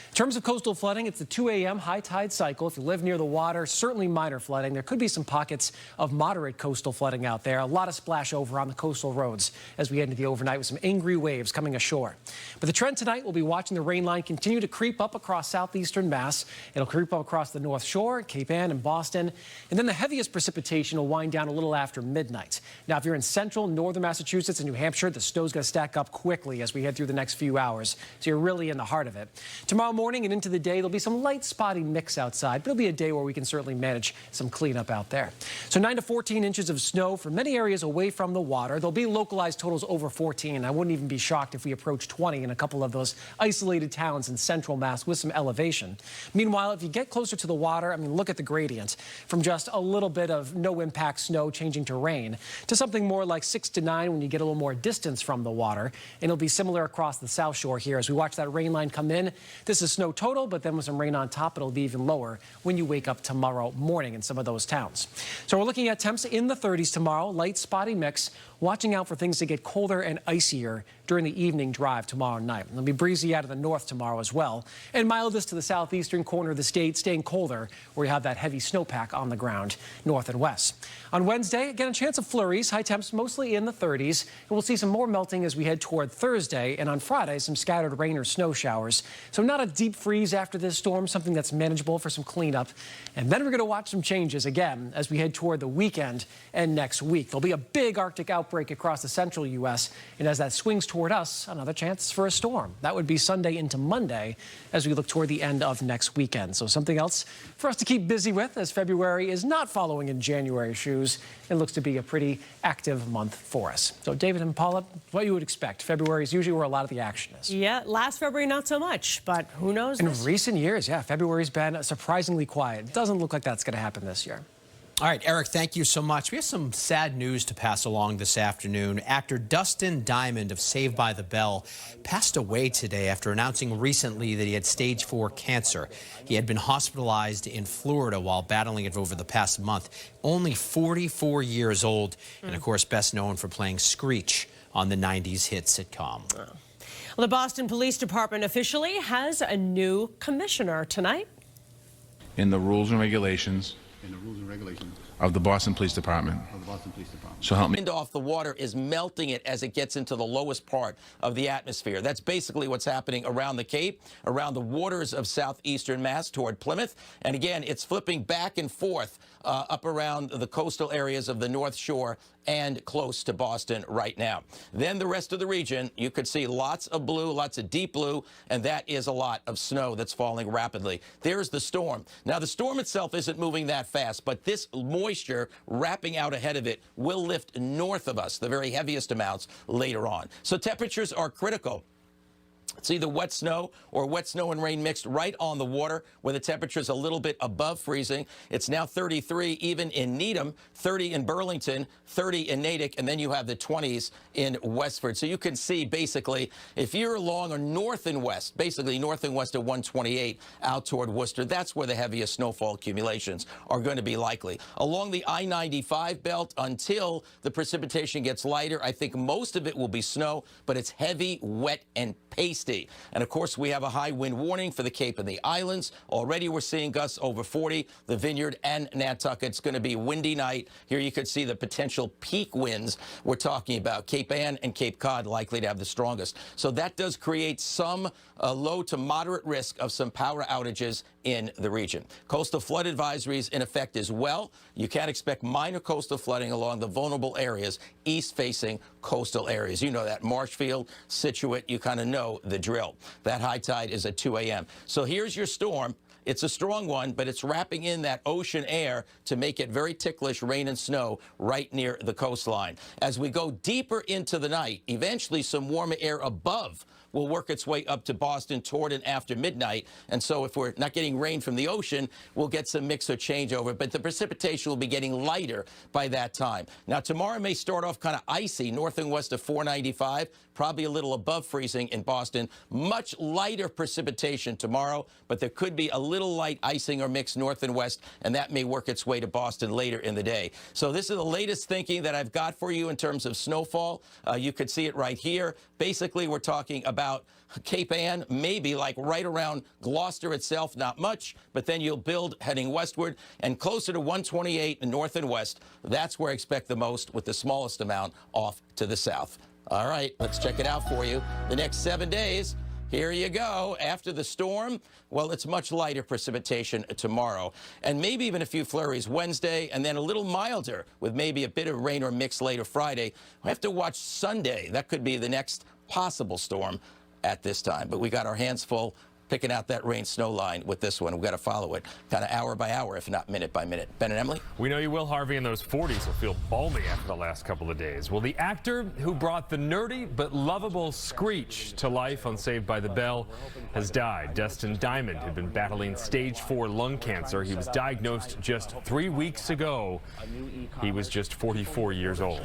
In terms of coastal flooding, it's the 2 a.m. high tide cycle. If you live near the water, certainly minor flooding. There could be some pockets of moderate coastal flooding out there. A lot of splash over on the coastal roads as we head into the overnight with some angry waves coming ashore. But the trend tonight, we'll be watching the rain line continue to creep up across southeastern Mass. It'll creep up across the North Shore, Cape Ann and Boston. And then the heaviest precipitation will wind down a little after midnight. Now, if you're in central, northern Massachusetts and New Hampshire, the snow's going to stack up quickly as we head through the next few hours. So you're really in the heart of it. Tomorrow morning and into the day, there'll be some light spotty mix outside, but it'll be a day where we can certainly manage some cleanup out there. So 9 to 14 inches of snow for many areas away from the water. There'll be localized totals over 14. I wouldn't even be shocked if we approach 20 in a couple of those isolated towns in central Mass with some elevation. Meanwhile, if you get closer to the water, I mean, look at the gradient from just a little bit of no impact snow changing to rain to something more like 6 to 9 when you get a little more distance from the water. And it'll be similar across the South Shore here as we watch that rain line come in. This is snow total, but then with some rain on top, it'll be even lower when you wake up tomorrow morning in some of those towns. So we're looking at temps in the 30s tomorrow, light spotty mix, watching out for things to get colder and icier during the evening drive tomorrow night. It'll be breezy out of the north tomorrow as well, and mildest to the southeastern corner of the state, staying colder where you have that heavy snowpack on the ground north and west. On Wednesday, again, a chance of flurries, high temps mostly in the 30s, and we'll see some more melting as we head toward Thursday, and on Friday, some scattered rain or snow showers. So not a deep freeze after this storm, something that's manageable for some cleanup. And then we're going to watch some changes again as we head toward the weekend and next week. There'll be a big Arctic outbreak across the central U.S., and as that swings toward us, another chance for a storm. That would be Sunday into Monday as we look toward the end of next weekend. So something else for us to keep busy with as February is not following in January shoes. It looks to be a pretty active month for us. So David and Paula, what you would expect. February is usually where a lot of the action is. Yeah, last February not so much, but who knows? In recent years, yeah, February's been surprisingly quiet. It doesn't look like that's going to happen this year. All right, Eric, thank you so much. We have some sad news to pass along this afternoon. Actor Dustin Diamond of Saved by the Bell passed away today after announcing recently that he had stage 4 cancer. He had been hospitalized in Florida while battling it over the past month. Only 44 years old, and of course best known for playing Screech on the 90s hit sitcom. Well, the Boston Police Department officially has a new commissioner tonight. In the rules and regulations, of the Boston Police Department. So help me. Wind off the water is melting it as it gets into the lowest part of the atmosphere. That's basically what's happening around the Cape, around the waters of southeastern Mass toward Plymouth. And again, it's flipping back and forth up around the coastal areas of the North Shore and close to Boston right now. Then the rest of the region, you could see lots of blue, lots of deep blue, and that is a lot of snow that's falling rapidly. There's the storm. Now, the storm itself isn't moving that fast, but this moisture wrapping out ahead of it will lift north of us, the very heaviest amounts later on. So temperatures are critical. It's either wet snow or wet snow and rain mixed right on the water where the temperature is a little bit above freezing. It's now 33 even in Needham, 30 in Burlington, 30 in Natick, and then you have the 20s in Westford. So you can see basically if you're along or north and west, basically north and west of 128 out toward Worcester, that's where the heaviest snowfall accumulations are going to be likely. Along the I-95 belt until the precipitation gets lighter, I think most of it will be snow, but it's heavy, wet, and pasty. And of course, we have a high wind warning for the Cape and the Islands. Already we're seeing gusts over 40, the Vineyard and Nantucket. It's going to be a windy night. Here you could see the potential peak winds we're talking about. Cape Ann and Cape Cod likely to have the strongest. So that does create some low to moderate risk of some power outages in the region. Coastal flood advisories in effect as well. You can expect minor coastal flooding along the vulnerable areas, east-facing coastal areas. You know that, Marshfield, Scituate, you kind of know the drill. That high tide is at 2 a.m. So here's your storm. It's a strong one, but it's wrapping in that ocean air to make it very ticklish rain and snow right near the coastline. As we go deeper into the night, eventually some warmer air above will work its way up to Boston toward and after midnight. And so if we're not getting rain from the ocean, we'll get some mix or changeover. But the precipitation will be getting lighter by that time. Now, tomorrow may start off kind of icy north and west of 495, probably a little above freezing in Boston. Much lighter precipitation tomorrow, but there could be a little light icing or mix north and west, and that may work its way to Boston later in the day. So this is the latest thinking that I've got for you in terms of snowfall. You could see it right here. Basically, we're talking about Cape Ann, maybe like right around Gloucester itself, not much, but then you'll build heading westward and closer to 128 north and west. That's where I expect the most, with the smallest amount off to the south. All right, let's check it out for you. The next 7 days, here you go. After the storm, well, it's much lighter precipitation tomorrow, and maybe even a few flurries Wednesday, and then a little milder with maybe a bit of rain or mix later Friday. We have to watch Sunday. That could be the next possible storm at this time, but we got our hands full picking out that rain snow line with this one. We've got to follow it kind of hour by hour, if not minute by minute. Ben and Emily? We know you will, Harvey, and those 40s will feel balmy after the last couple of days. Well, the actor who brought the nerdy but lovable Screech to life on Saved by the Bell has died. Dustin Diamond had been battling stage 4 lung cancer. He was diagnosed just 3 weeks ago. He was just 44 years old.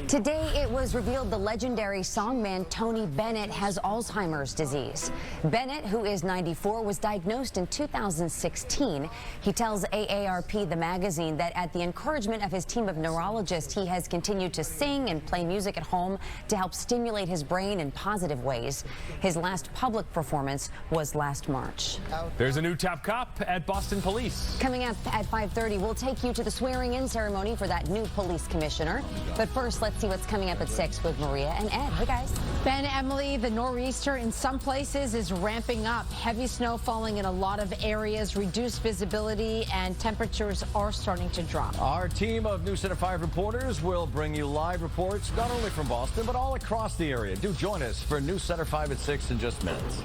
Today, it was revealed the legendary songman Tony Bennett has Alzheimer's disease. Bennett, who is 94, was diagnosed in 2016. He tells AARP, the magazine, that at the encouragement of his team of neurologists, he has continued to sing and play music at home to help stimulate his brain in positive ways. His last public performance was last March. There's a new top cop at Boston Police. Coming up at 5:30, we'll take you to the swearing-in ceremony for that new police commissioner. But first, let's see what's coming up at 6 with Maria and Ed. Hey, guys. Ben, Emily, the nor'easter in some places is ramping up. Heavy snow falling in a lot of areas, reduced visibility, and temperatures are starting to drop. Our team of News Center 5 reporters will bring you live reports, not only from Boston, but all across the area. Do join us for News Center 5 at 6 in just minutes.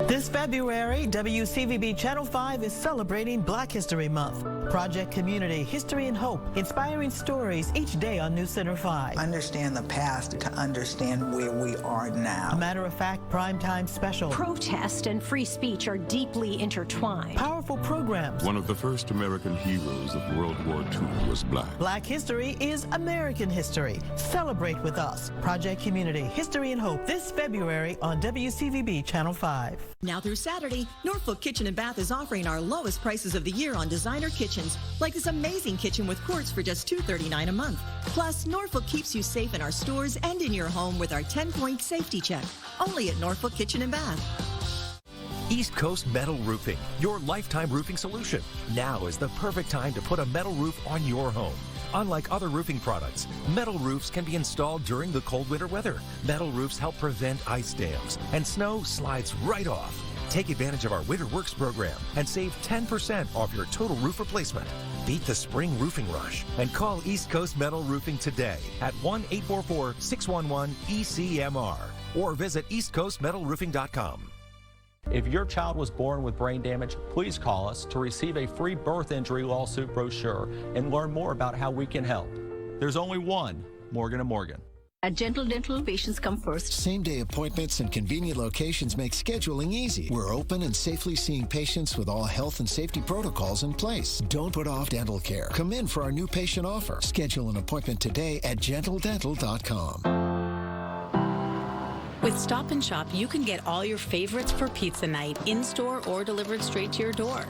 This February, WCVB Channel 5 is celebrating Black History Month. Project Community, History and Hope, inspiring stories each day on News Center 5. Understand the past to understand where we are now. A matter-of-fact primetime special. Protest and free speech are deeply intertwined. Powerful programs. One of the first American heroes of World War II was black. Black history is American history. Celebrate with us. Project Community, History and Hope this February on WCVB Channel 5. Now through Saturday, Norfolk Kitchen and Bath is offering our lowest prices of the year on designer kitchens, like this amazing kitchen with quartz for just $239 a month. Plus, Norfolk keeps you safe in our stores and in your home with our 10-point safety check. Only at Norfolk Kitchen and Bath. East Coast Metal Roofing, your lifetime roofing solution. Now is the perfect time to put a metal roof on your home. Unlike other roofing products, metal roofs can be installed during the cold winter weather. Metal roofs help prevent ice dams, and snow slides right off. Take advantage of our Winter Works program and save 10% off your total roof replacement. Beat the spring roofing rush and call East Coast Metal Roofing today at 1-844-611-ECMR or visit eastcoastmetalroofing.com. If your child was born with brain damage, please call us to receive a free birth injury lawsuit brochure and learn more about how we can help. There's only one Morgan & Morgan. At Gentle Dental, patients come first. Same-day appointments and convenient locations make scheduling easy. We're open and safely seeing patients with all health and safety protocols in place. Don't put off dental care. Come in for our new patient offer. Schedule an appointment today at gentledental.com. With Stop & Shop, you can get all your favorites for pizza night, in-store or delivered straight to your door.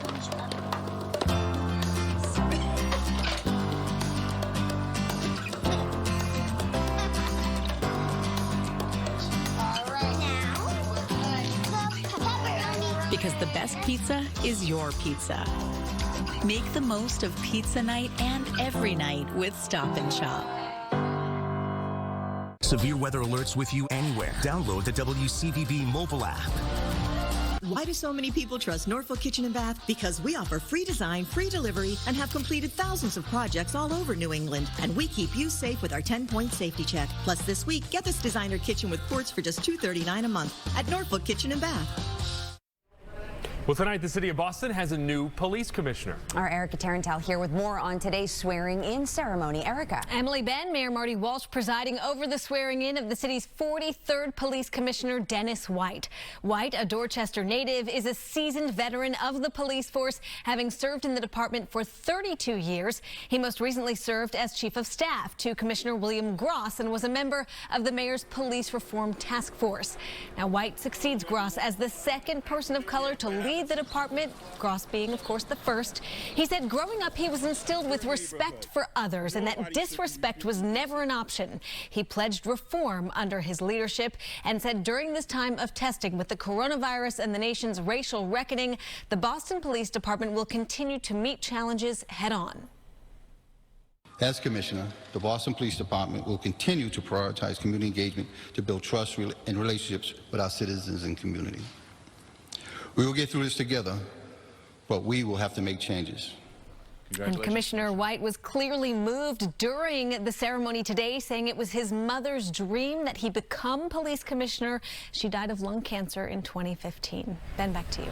Because the best pizza is your pizza. Make the most of pizza night and every night with Stop & Shop. Severe weather alerts with you anywhere. Download the WCVB mobile app. Why do so many people trust Norfolk Kitchen and Bath? Because we offer free design, free delivery, and have completed thousands of projects all over New England. And we keep you safe with our 10-point safety check. Plus, this week, get this designer kitchen with quartz for just $239 a month at Norfolk Kitchen and Bath. Well, tonight, the city of Boston has a new police commissioner. Our Erica Tarantel here with more on today's swearing-in ceremony. Erica. Emily Ben, Mayor Marty Walsh presiding over the swearing-in of the city's 43rd Police Commissioner, Dennis White. White, a Dorchester native, is a seasoned veteran of the police force, having served in the department for 32 years. He most recently served as Chief of Staff to Commissioner William Gross and was a member of the Mayor's Police Reform Task Force. Now, White succeeds Gross as the second person of color to lead the department, Gross being, of course, the first. He said growing up, he was instilled with respect for others and that disrespect was never an option. He pledged reform under his leadership and said during this time of testing with the coronavirus and the nation's racial reckoning, the Boston Police Department will continue to meet challenges head on. As Commissioner, the Boston Police Department will continue to prioritize community engagement to build trust and relationships with our citizens and community. We will get through this together, but we will have to make changes. And Commissioner White was clearly moved during the ceremony today, saying it was his mother's dream that he become police commissioner. She died of lung cancer in 2015. Ben, back to you.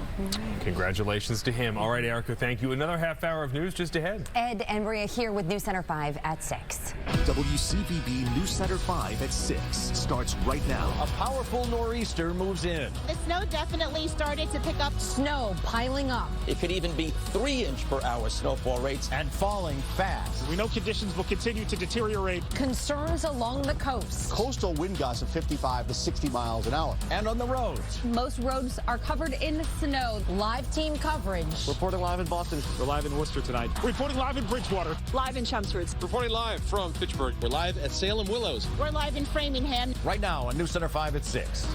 Congratulations to him. All right, Erica, thank you. Another half hour of news just ahead. Ed and Maria here with News Center 5 at 6. WCVB News Center 5 at 6 starts right now. A powerful nor'easter moves in. The snow definitely started to pick up. Snow piling up. It could even be 3-inch-per-hour snowfall rates. And falling fast. We know conditions will continue to deteriorate. Concerns along the coast. Coastal wind gusts of 55 to 60 miles an hour. And on the roads. Most roads are covered in snow. Live team coverage. Reporting live in Boston. We're live in Worcester tonight. Reporting live in Bridgewater. Live in Chelmsford. Reporting live from Fitchburg. We're live at Salem Willows. We're live in Framingham. Right now on News Center 5 at 6.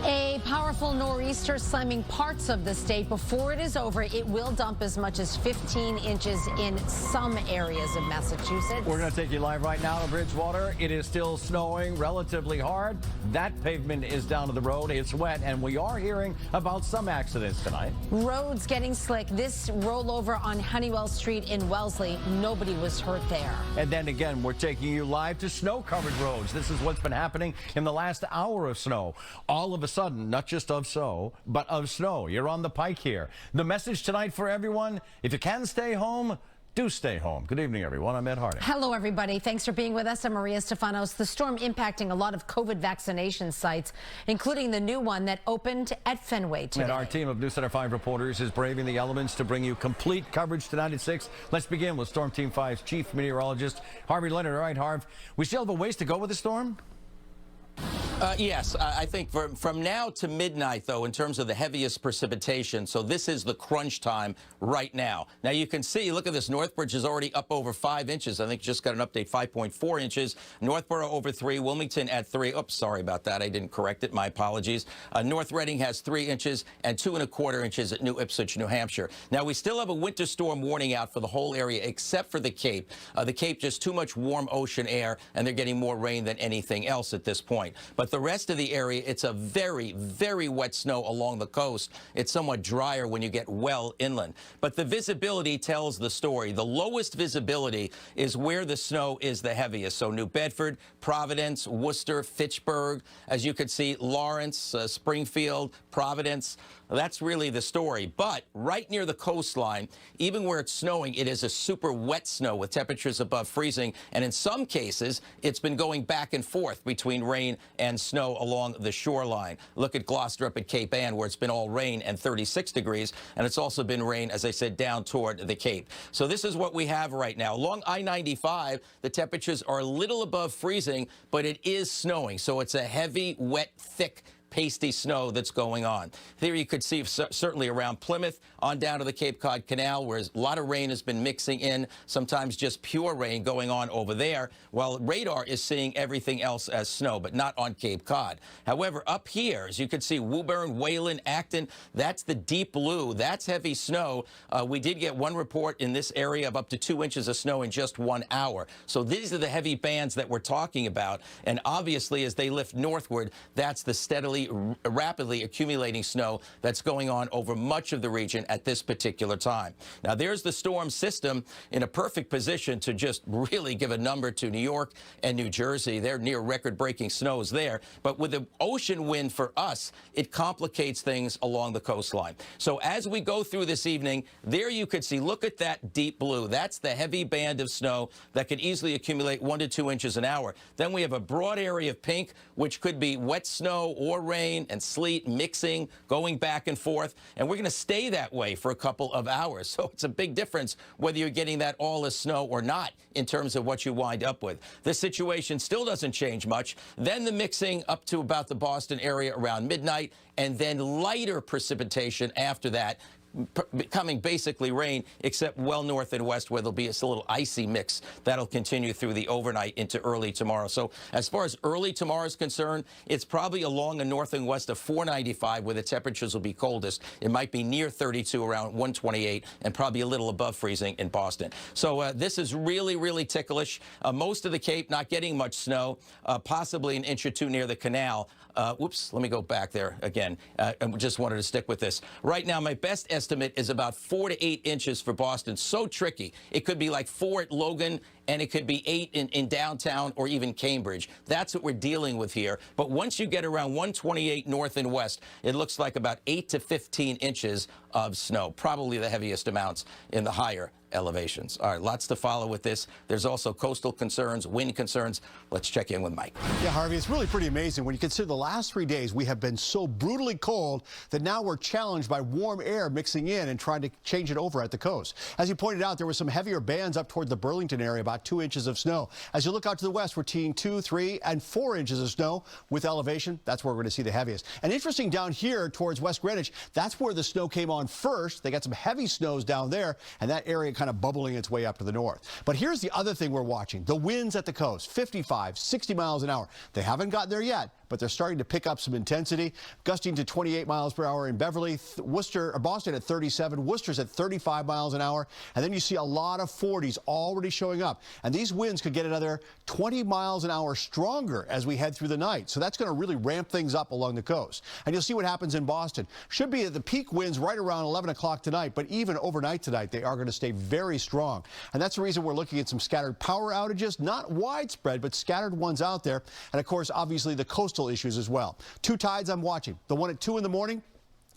A powerful nor'easter slamming parts of the state. Before it is over, it will dump as much as 15 inches in some areas of Massachusetts. We're going to take you live right now to Bridgewater. It is still snowing relatively hard. That pavement is down to the road. It's wet, and we are hearing about some accidents tonight. Roads getting slick. This rollover on Honeywell Street in Wellesley, nobody was hurt there. And then again, we're taking you live to snow-covered roads. This is what's been happening in the last hour of snow. All of a sudden, not just of snow, but of snow. You're on the pike here. The message tonight for everyone, if you can stay home, do stay home. Good evening, everyone. I'm Ed Harding. Hello, everybody. Thanks for being with us. I'm Maria Stefanos. The storm impacting a lot of COVID vaccination sites, including the new one that opened at Fenway today. And our team of News Center 5 reporters is braving the elements to bring you complete coverage tonight at 6. Let's begin with Storm Team 5's chief meteorologist, Harvey Leonard. All right, Harv, we still have a ways to go with the storm? Yes, I think from now to midnight, though, in terms of the heaviest precipitation, so this is the crunch time right now. Now, you can see, look at this, Northbridge is already up over 5 inches. I think just got an update, 5.4 inches. Northborough over 3, Wilmington at 3. Oops, sorry about that. I didn't correct it. My apologies. North Reading has 3 inches and 2¼ inches at New Ipswich, New Hampshire. Now, we still have a winter storm warning out for the whole area except for the Cape. The Cape, just too much warm ocean air, and they're getting more rain than anything else at this point. But the rest of the area, it's a very, very wet snow along the coast. It's somewhat drier when you get well inland. But the visibility tells the story. The lowest visibility is where the snow is the heaviest. So New Bedford, Providence, Worcester, Fitchburg, as you can see, Lawrence, Springfield, Providence. That's really the story. But right near the coastline, even where it's snowing, it is a super wet snow with temperatures above freezing. And in some cases, it's been going back and forth between rain and snow along the shoreline. Look at Gloucester up at Cape Ann, where it's been all rain and 36 degrees. And it's also been rain, as I said, down toward the Cape. So this is what we have right now. Along I-95, the temperatures are a little above freezing, but it is snowing. So it's a heavy, wet, thick, pasty snow that's going on. There you could see certainly around Plymouth on down to the Cape Cod Canal, where a lot of rain has been mixing in, sometimes just pure rain going on over there, while radar is seeing everything else as snow, but not on Cape Cod. However, up here, as you can see, Woburn, Wayland, Acton, that's the deep blue. That's heavy snow. We did get one report in this area of up to 2 inches of snow in just 1 hour. So these are the heavy bands that we're talking about. And obviously, as they lift northward, that's the steadily, rapidly accumulating snow that's going on over much of the region at this particular time. Now, there's the storm system in a perfect position to just really give a number to New York and New Jersey. They're near record-breaking snows there. But with the ocean wind for us, it complicates things along the coastline. So as we go through this evening, there you could see, look at that deep blue. That's the heavy band of snow that could easily accumulate 1 to 2 inches an hour. Then we have a broad area of pink, which could be wet snow or rain and sleet mixing, going back and forth. And we're going to stay that way for a couple of hours. So it's a big difference whether you're getting that all as snow or not in terms of what you wind up with. This situation still doesn't change much. Then the mixing up to about the Boston area around midnight, and then lighter precipitation after that, becoming basically rain, except well north and west, where there'll be a little icy mix that'll continue through the overnight into early tomorrow. So as far as early tomorrow is concerned, it's probably along the north and west of 495 where the temperatures will be coldest. It might be near 32, around 128, and probably a little above freezing in Boston. So this is really, really ticklish. Most of the Cape not getting much snow, possibly an inch or two near the canal. Whoops, let me go back there again. I just wanted to stick with this. Right now, my best estimate is about 4 to 8 inches for Boston. So tricky. It could be like 4 at Logan, and it could be 8 in downtown or even Cambridge. That's what we're dealing with here. But once you get around 128 north and west, it looks like about 8 to 15 inches of snow, probably the heaviest amounts in the higher elevations. All right, lots to follow with this. There's also coastal concerns, wind concerns. Let's check in with Mike. Yeah, Harvey, it's really pretty amazing when you consider the last 3 days we have been so brutally cold that now we're challenged by warm air mixing in and trying to change it over at the coast. As you pointed out, there were some heavier bands up toward the Burlington area, about 2 inches of snow. As you look out to the west, we're seeing 2, 3, and 4 inches of snow with elevation. That's where we're going to see the heaviest. And interesting, down here towards West Greenwich, that's where the snow came on first. They got some heavy snows down there, and that area kind of bubbling its way up to the north. But here's the other thing we're watching. The winds at the coast, 55, 60 miles an hour. They haven't gotten there yet, but they're starting to pick up some intensity, gusting to 28 miles per hour in Beverly, Boston at 37, Worcester's at 35 miles an hour, and then you see a lot of 40s already showing up. And these winds could get another 20 miles an hour stronger as we head through the night. So that's going to really ramp things up along the coast. And you'll see what happens in Boston. Should be at the peak winds right around 11 o'clock tonight, but even overnight tonight, they are going to stay very strong. And that's the reason we're looking at some scattered power outages, not widespread, but scattered ones out there. And of course, obviously the coastal issues as well. 2 tides I'm watching. The one at 2 in the morning,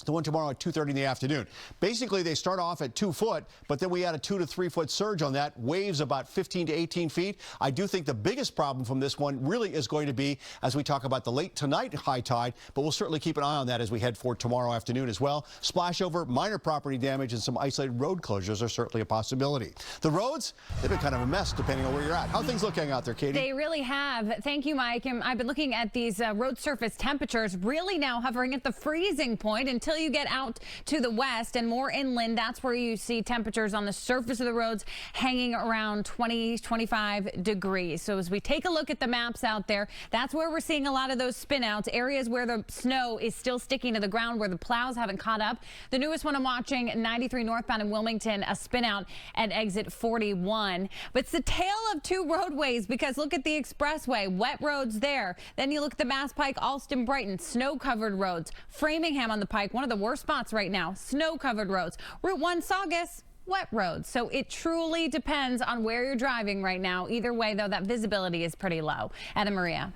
The one tomorrow at 2:30 in the afternoon. Basically, they start off at 2 foot, but then we add a 2 to 3 foot surge on that. Waves about 15 to 18 feet. I do think the biggest problem from this one really is going to be as we talk about the late tonight high tide, but we'll certainly keep an eye on that as we head for tomorrow afternoon as well. Splash over, minor property damage, and some isolated road closures are certainly a possibility. The roads, they've been kind of a mess depending on where you're at. How are things looking out there, Katie? They really have. Thank you, Mike. And I've been looking at these road surface temperatures really now hovering at the freezing point until you get out to the west and more inland. That's where you see temperatures on the surface of the roads hanging around 20, 25 degrees. So as we take a look at the maps out there, that's where we're seeing a lot of those spin outs, areas where the snow is still sticking to the ground, where the plows haven't caught up. The newest one I'm watching, 93 northbound in Wilmington, a spin out at exit 41. But it's the tale of two roadways, because look at the expressway, wet roads there. Then you look at the Mass Pike, Alston, Brighton, snow covered roads. Framingham on the Pike, one of the worst spots right now, snow-covered roads. Route 1 Saugus, wet roads. So it truly depends on where you're driving right now. Either way, though, that visibility is pretty low. Anna Maria.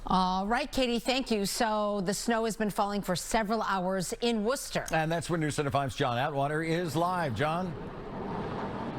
All right, Katie, thank you. So the snow has been falling for several hours in Worcester. And that's where News Center 5's John Atwater is live. John?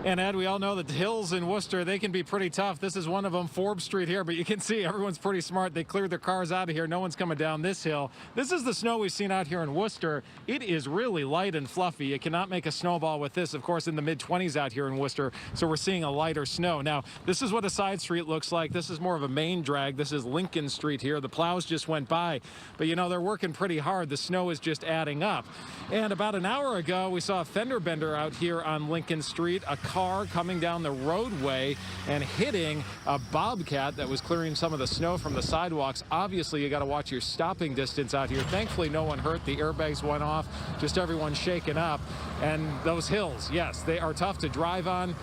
And Ed, we all know that the hills in Worcester, they can be pretty tough. This is one of them, Forbes Street here, but you can see everyone's pretty smart. They cleared their cars out of here. No one's coming down this hill. This is the snow we've seen out here in Worcester. It is really light and fluffy. You cannot make a snowball with this, of course, in the mid-20s out here in Worcester, so we're seeing a lighter snow. Now, this is what a side street looks like. This is more of a main drag. This is Lincoln Street here. The plows just went by, but you know, they're working pretty hard. The snow is just adding up. And about an hour ago, we saw a fender bender out here on Lincoln Street, a car coming down the roadway and hitting a bobcat that was clearing some of the snow from the sidewalks. Obviously, you got to watch your stopping distance out here. Thankfully, no one hurt. The airbags went off, just everyone shaken up. And those hills, yes, they are tough to drive on,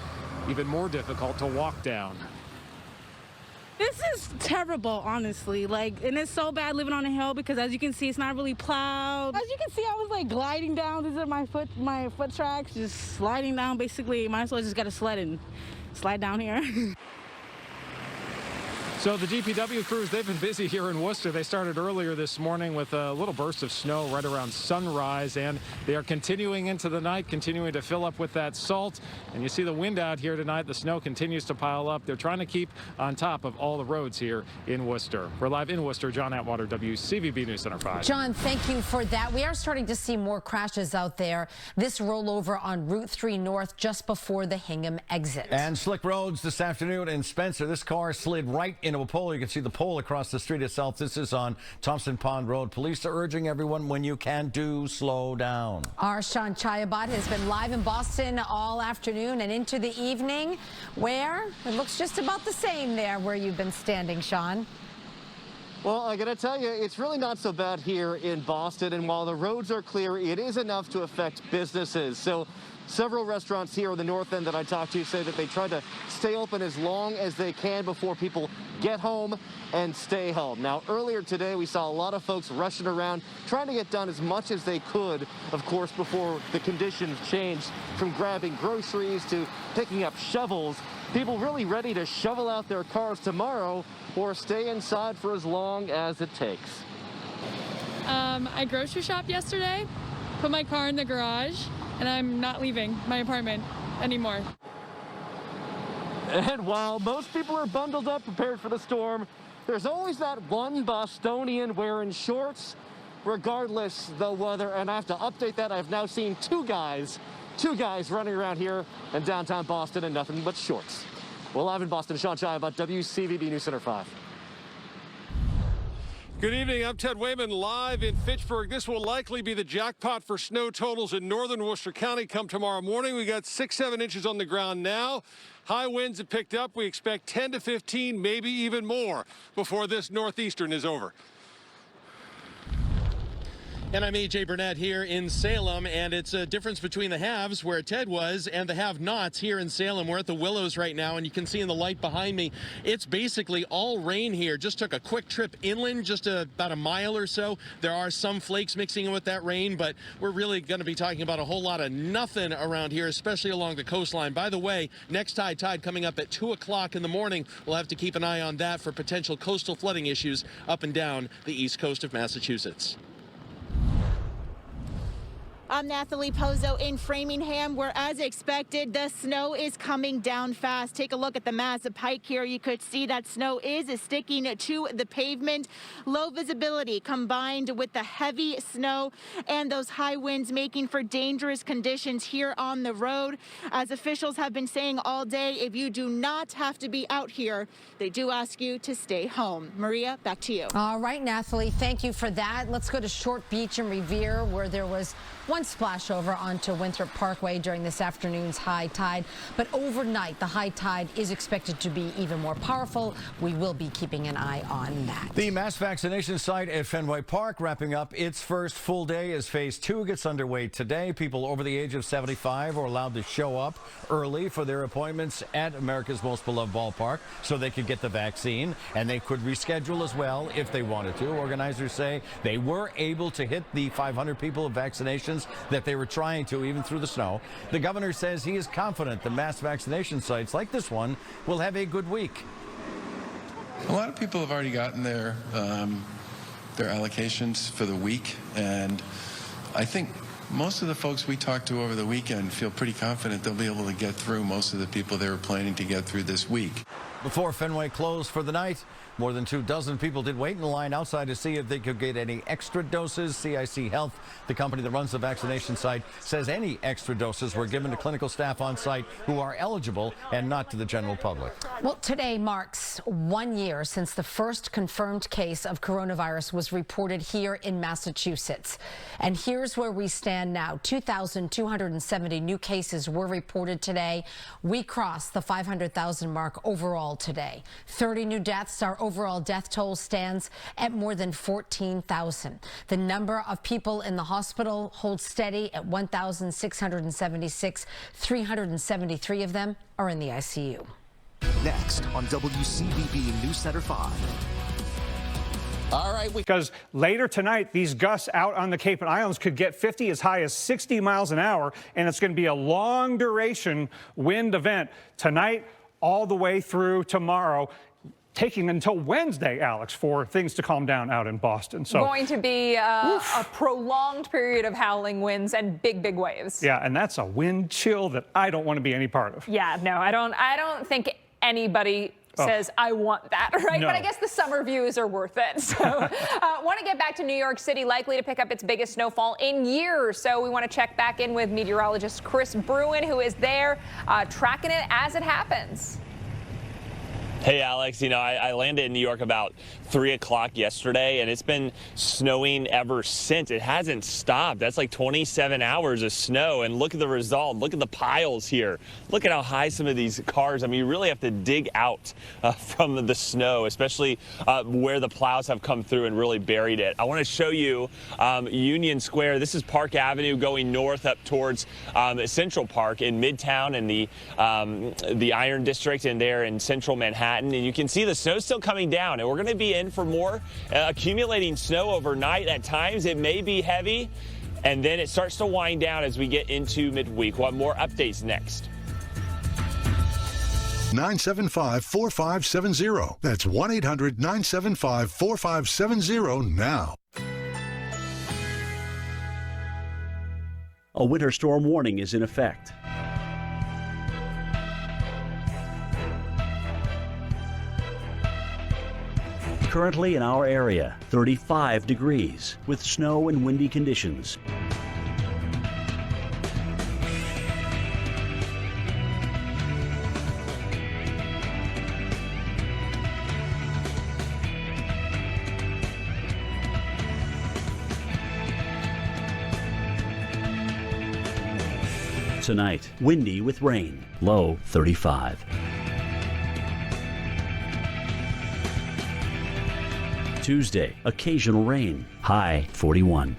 even more difficult to walk down. This is terrible, honestly. And it's so bad living on a hill because, as you can see, it's not really plowed. As you can see, I was gliding down. These are my foot tracks, just sliding down. Basically, might as well just got a sled and slide down here. So the DPW crews, they've been busy here in Worcester. They started earlier this morning with a little burst of snow right around sunrise, and they are continuing into the night, continuing to fill up with that salt. And you see the wind out here tonight. The snow continues to pile up. They're trying to keep on top of all the roads here in Worcester. We're live in Worcester. John Atwater, WCVB News Center 5. John, thank you for that. We are starting to see more crashes out there. This rollover on Route 3 North just before the Hingham exit. And slick roads this afternoon in Spencer. This car slid right into a pole. You can see the pole across the street itself. This is on Thompson Pond Road. Police are urging everyone, when you can, do slow down. Our Sean Chayabat has been live in Boston all afternoon and into the evening, where it looks just about the same there where you've been standing, Sean. Well, I gotta tell you, it's really not so bad here in Boston, and while the roads are clear, it is enough to affect businesses. So several restaurants here on the north end that I talked to say that they try to stay open as long as they can before people get home and stay home. Now, earlier today, we saw a lot of folks rushing around, trying to get done as much as they could, of course, before the conditions changed, from grabbing groceries to picking up shovels. People really ready to shovel out their cars tomorrow or stay inside for as long as it takes. I grocery shopped yesterday, put my car in the garage, and I'm not leaving my apartment anymore. And while most people are bundled up, prepared for the storm, there's always that one Bostonian wearing shorts, regardless the weather. And I have to update that. I've now seen two guys running around here in downtown Boston in nothing but shorts. Well, live in Boston, Sean Chayabat, WCVB News Center 5. Good evening, I'm Ted Wayman live in Fitchburg. This will likely be the jackpot for snow totals in northern Worcester County come tomorrow morning. We got 6-7 inches on the ground now. High winds have picked up. We expect 10 to 15, maybe even more before this northeastern is over. And I'm A.J. Burnett here in Salem, and it's a difference between the haves where Ted was and the have-nots here in Salem. We're at the Willows right now, and you can see in the light behind me, it's basically all rain here. Just took a quick trip inland, just about a mile or so. There are some flakes mixing in with that rain, but we're really going to be talking about a whole lot of nothing around here, especially along the coastline. By the way, next high tide coming up at 2 o'clock in the morning. We'll have to keep an eye on that for potential coastal flooding issues up and down the east coast of Massachusetts. I'm Nathalie Pozo in Framingham, where, as expected, the snow is coming down fast. Take a look at the massive pike here. You could see that snow is sticking to the pavement. Low visibility combined with the heavy snow and those high winds making for dangerous conditions here on the road. As officials have been saying all day, if you do not have to be out here, they do ask you to stay home. Maria, back to you. All right, Nathalie, thank you for that. Let's go to Short Beach in Revere, where there was one splashover onto Winthrop Parkway during this afternoon's high tide. But overnight, the high tide is expected to be even more powerful. We will be keeping an eye on that. The mass vaccination site at Fenway Park wrapping up its first full day as phase 2 gets underway today. People over the age of 75 are allowed to show up early for their appointments at America's most beloved ballpark so they could get the vaccine, and they could reschedule as well if they wanted to. Organizers say they were able to hit the 500 people of vaccinations that they were trying to, even through the snow. The governor says he is confident the mass vaccination sites like this one will have a good week. A lot of people have already gotten their allocations for the week, and I think most of the folks we talked to over the weekend feel pretty confident they'll be able to get through most of the people they were planning to get through this week. Before Fenway closed for the night, more than 24 people did wait in line outside to see if they could get any extra doses. CIC Health, the company that runs the vaccination site, says any extra doses were given to clinical staff on site who are eligible and not to the general public. Well, today marks 1 year since the first confirmed case of coronavirus was reported here in Massachusetts. And here's where we stand now. 2,270 new cases were reported today. We crossed the 500,000 mark overall today. 30 new deaths. Our overall death toll stands at more than 14,000. The number of people in the hospital holds steady at 1,676. 373 of them are in the ICU. Next on WCBB News Center 5. All right. Because later tonight, these gusts out on the Cape and Islands could get 50 as high as 60 miles an hour, and it's going to be a long duration wind event tonight all the way through tomorrow, taking until Wednesday, Alex, for things to calm down out in Boston. So going to be a prolonged period of howling winds and big, big waves. Yeah, and that's a wind chill that I don't want to be any part of. Yeah, no, I don't think anybody says, I want that, right? No. But I guess the summer views are worth it. So want to get back to New York City, likely to pick up its biggest snowfall in years. So we want to check back in with meteorologist Chris Bruin, who is there tracking it as it happens. Hey, Alex, I landed in New York about 3 o'clock yesterday, and it's been snowing ever since. It hasn't stopped. That's like 27 hours of snow, and look at the result. Look at the piles here. Look at how high some of these cars. I mean, you really have to dig out from the snow, especially where the plows have come through and really buried it. I want to show you Union Square. This is Park Avenue going north up towards Central Park in Midtown and the Iron District, and there in central Manhattan. And you can see the snow still coming down, and we're going to be in for more accumulating snow overnight. At times it may be heavy, and then it starts to wind down as we get into midweek. We'll have more updates next. 975-4570. That's 1-800-975-4570 now. A winter storm warning is in effect. Currently in our area, 35 degrees with snow and windy conditions. Tonight, windy with rain, low 35. Tuesday, occasional rain, high 41.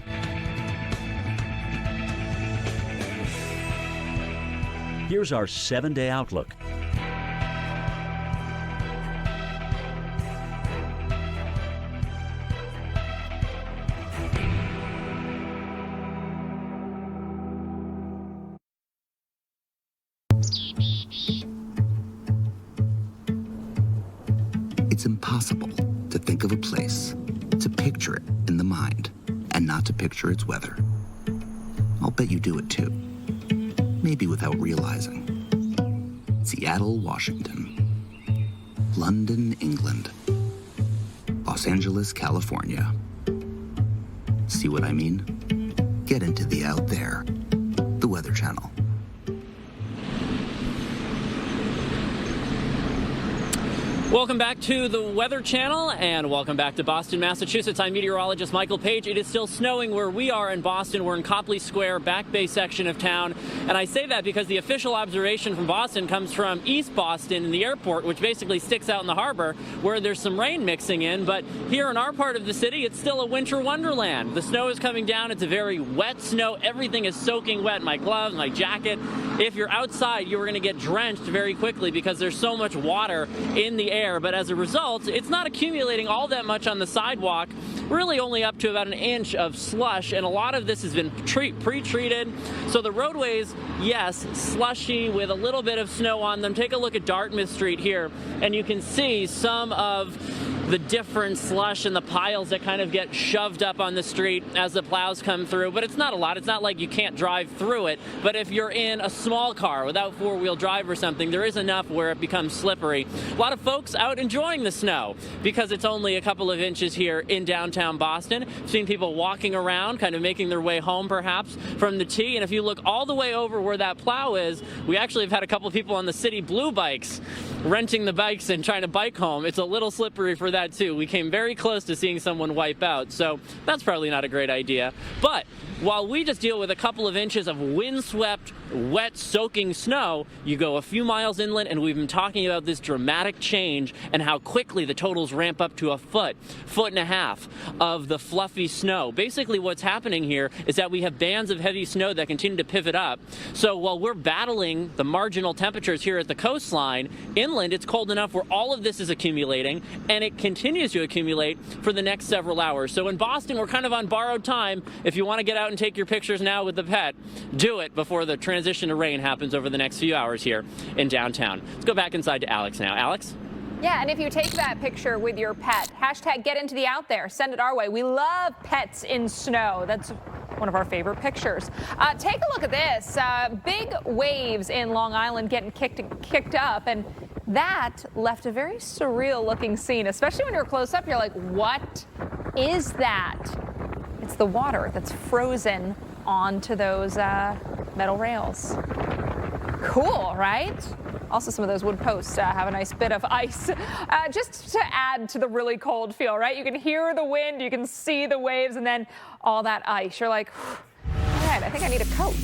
Here's our 7-day outlook. It's impossible to think of a place, to picture it in the mind, and not to picture its weather. I'll bet you do it too. Maybe without realizing. Seattle, Washington. London, England. Los Angeles, California. See what I mean? Get into the out there. The Weather Channel. Welcome back to the Weather Channel and welcome back to Boston, Massachusetts. I'm meteorologist Michael Page. It is still snowing where we are in Boston. We're in Copley Square, Back Bay section of town. And I say that because the official observation from Boston comes from East Boston in the airport, which basically sticks out in the harbor where there's some rain mixing in. But here in our part of the city, it's still a winter wonderland. The snow is coming down. It's a very wet snow. Everything is soaking wet. My gloves, my jacket. If you're outside, you're going to get drenched very quickly because there's so much water in the air. But as a result, it's not accumulating all that much on the sidewalk, really only up to about an inch of slush, and a lot of this has been pre-treated. So the roadways, yes, slushy with a little bit of snow on them. Take a look at Dartmouth Street here, and you can see some of the different slush and the piles that kind of get shoved up on the street as the plows come through. But it's not a lot. It's not like you can't drive through it. But if you're in a small car without four-wheel drive or something, there is enough where it becomes slippery. A lot of folks out enjoying the snow because it's only a couple of inches here in downtown Boston. I've seen people walking around, kind of making their way home perhaps from the T. And if you look all the way over where that plow is, we actually have had a couple of people on the City Blue bikes renting the bikes and trying to bike home. It's a little slippery for that too. We came very close to seeing someone wipe out, so that's probably not a great idea. But while we just deal with a couple of inches of windswept, wet, soaking snow, you go a few miles inland, and we've been talking about this dramatic change and how quickly the totals ramp up to a foot and a half of the fluffy snow. Basically what's happening here is that we have bands of heavy snow that continue to pivot up. So while we're battling the marginal temperatures here at the coastline, inland it's cold enough where all of this is accumulating, and it continues to accumulate for the next several hours. So in Boston, we're kind of on borrowed time. If you want to get out and take your pictures now with the pet, do it before the transition to rain happens over the next few hours here in downtown. Let's go back inside to Alex now. Alex? Yeah, and if you take that picture with your pet, hashtag get into the out there, send it our way. We love pets in snow. That's one of our favorite pictures. Take a look at this. Big waves in Long Island getting kicked up, and that left a very surreal looking scene, especially when you're close up. You're like, what is that? It's the water that's frozen onto those metal rails. Cool, right? Also, some of those wood posts have a nice bit of ice, just to add to the really cold feel, right? You can hear the wind, you can see the waves, and then all that ice. You're like, all right, I think I need a coat.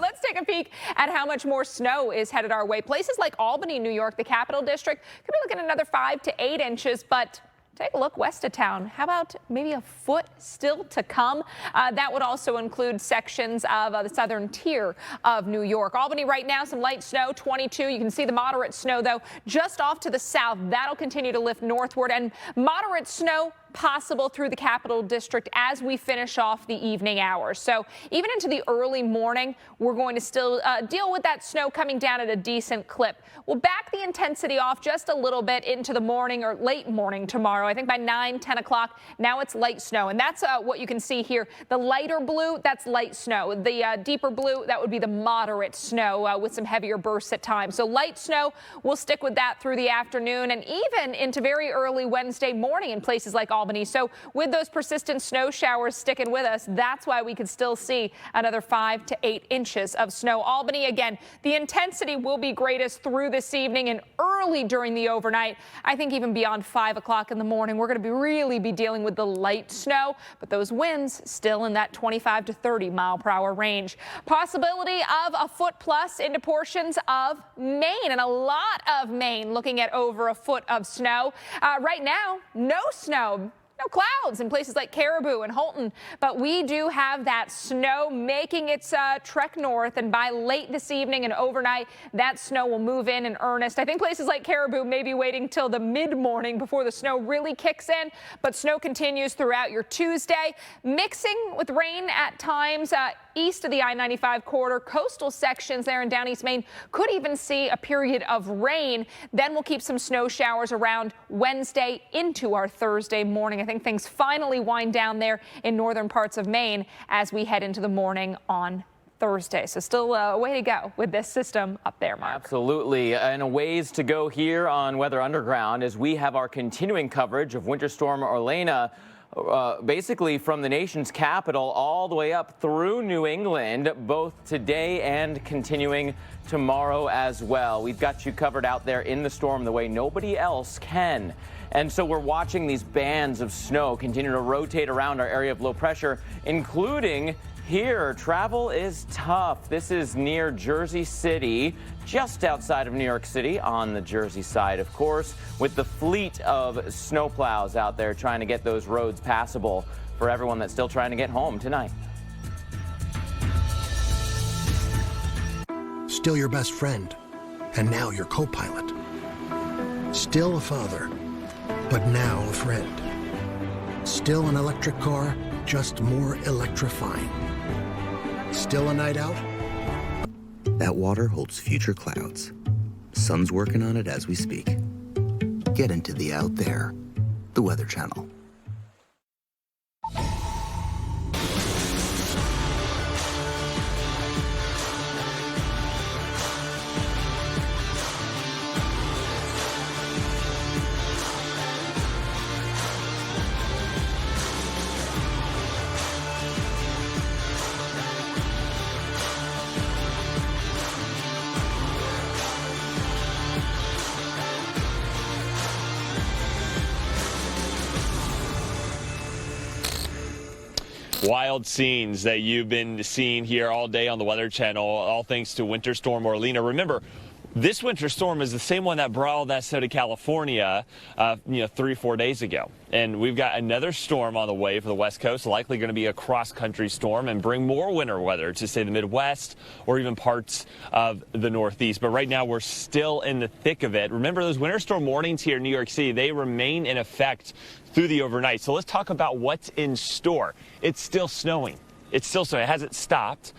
Let's take a peek at how much more snow is headed our way. Places like Albany, New York, the Capital District, could be looking at another 5 to 8 inches, but take a look west of town. How about maybe a foot still to come? That would also include sections of the southern tier of New York. Albany right now, some light snow, 22. You can see the moderate snow, though, just off to the south. That'll continue to lift northward, and moderate snow possible through the Capital District as we finish off the evening hours. So even into the early morning, we're going to still deal with that snow coming down at a decent clip. We'll back the intensity off just a little bit into the morning or late morning tomorrow. I think by 9, 10 o'clock, now it's light snow. And that's what you can see here. The lighter blue, that's light snow. The deeper blue, that would be the moderate snow with some heavier bursts at times. So light snow, we'll stick with that through the afternoon and even into very early Wednesday morning in places like Albany. So with those persistent snow showers sticking with us, that's why we could still see another 5 to 8 inches of snow. Albany, again, the intensity will be greatest through this evening and early during the overnight. I think even beyond 5 o'clock in the morning, we're going to really be dealing with the light snow, but those winds still in that 25 to 30 mile per hour range. Possibility of a foot plus into portions of Maine, and a lot of Maine looking at over a foot of snow. Right now, no snow. No clouds in places like Caribou and Holton, but we do have that snow making its trek north, and by late this evening and overnight, that snow will move in earnest. I think places like Caribou may be waiting till the mid-morning before the snow really kicks in, but snow continues throughout your Tuesday, mixing with rain at times east of the I-95 corridor. Coastal sections there in down East Maine could even see a period of rain. Then we'll keep some snow showers around Wednesday into our Thursday morning. I think things finally wind down there in northern parts of Maine as we head into the morning on Thursday. So still a way to go with this system up there, Mark. Absolutely. And a ways to go here on Weather Underground as we have our continuing coverage of Winter Storm Orlena. Basically from the nation's capital all the way up through New England, both today and continuing tomorrow as well. We've got you covered out there in the storm the way nobody else can. And so we're watching these bands of snow continue to rotate around our area of low pressure, including here. Travel is tough. This is near Jersey City, just outside of New York City on the Jersey side, of course, with the fleet of snowplows out there trying to get those roads passable for everyone that's still trying to get home tonight. Still your best friend, and now your co-pilot. Still a father, but now a friend. Still an electric car, just more electrifying. Still a night out? That water holds future clouds. Sun's working on it as we speak. Get into the out there. The Weather Channel. Wild scenes that you've been seeing here all day on the Weather Channel, all thanks to Winter Storm Orlena. Remember, this winter storm is the same one that brought all that snow to California, 3-4 days ago. And we've got another storm on the way for the West Coast, likely going to be a cross-country storm and bring more winter weather to, say, the Midwest or even parts of the Northeast. But right now, we're still in the thick of it. Remember, those winter storm warnings here in New York City, they remain in effect through the overnight. So let's talk about what's in store. It's still snowing. It's still snowing. It hasn't stopped.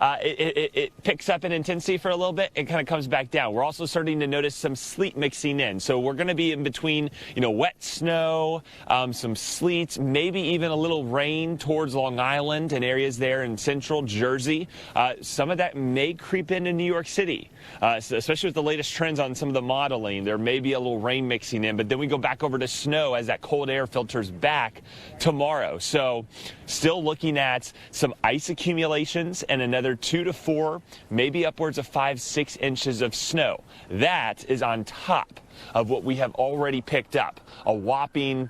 It picks up in intensity for a little bit and kind of comes back down. We're also starting to notice some sleet mixing in. So we're going to be in between, wet snow, some sleet, maybe even a little rain towards Long Island and areas there in central Jersey. Some of that may creep into New York City, especially with the latest trends on some of the modeling. There may be a little rain mixing in, but then we go back over to snow as that cold air filters back tomorrow. So still looking at some ice accumulations and another 2 to 4, maybe upwards of 5-6 inches of snow. That is on top of what we have already picked up. A whopping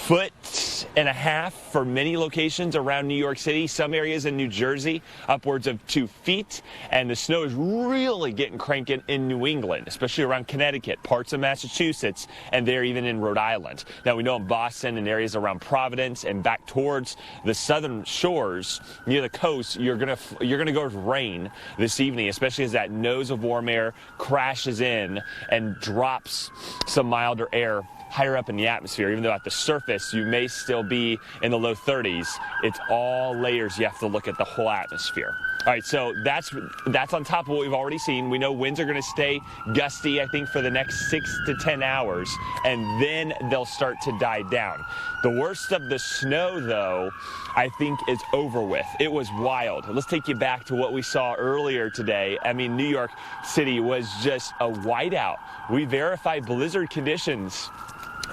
1.5 feet for many locations around New York City, some areas in New Jersey, upwards of 2 feet. And the snow is really getting cranking in New England, especially around Connecticut, parts of Massachusetts, and there even in Rhode Island. Now we know in Boston and areas around Providence and back towards the southern shores near the coast, you're gonna go with rain this evening, especially as that nose of warm air crashes in and drops some milder air higher up in the atmosphere. Even though at the surface you may still be in the low 30s, it's all layers. You have to look at the whole atmosphere. All right, so that's on top of what we've already seen. We know winds are going to stay gusty, I think, for the next 6 to 10 hours, and then they'll start to die down. The worst of the snow, though, I think is over with. It was wild. Let's take you back to what we saw earlier today. I mean, New York City was just a whiteout. We verified blizzard conditions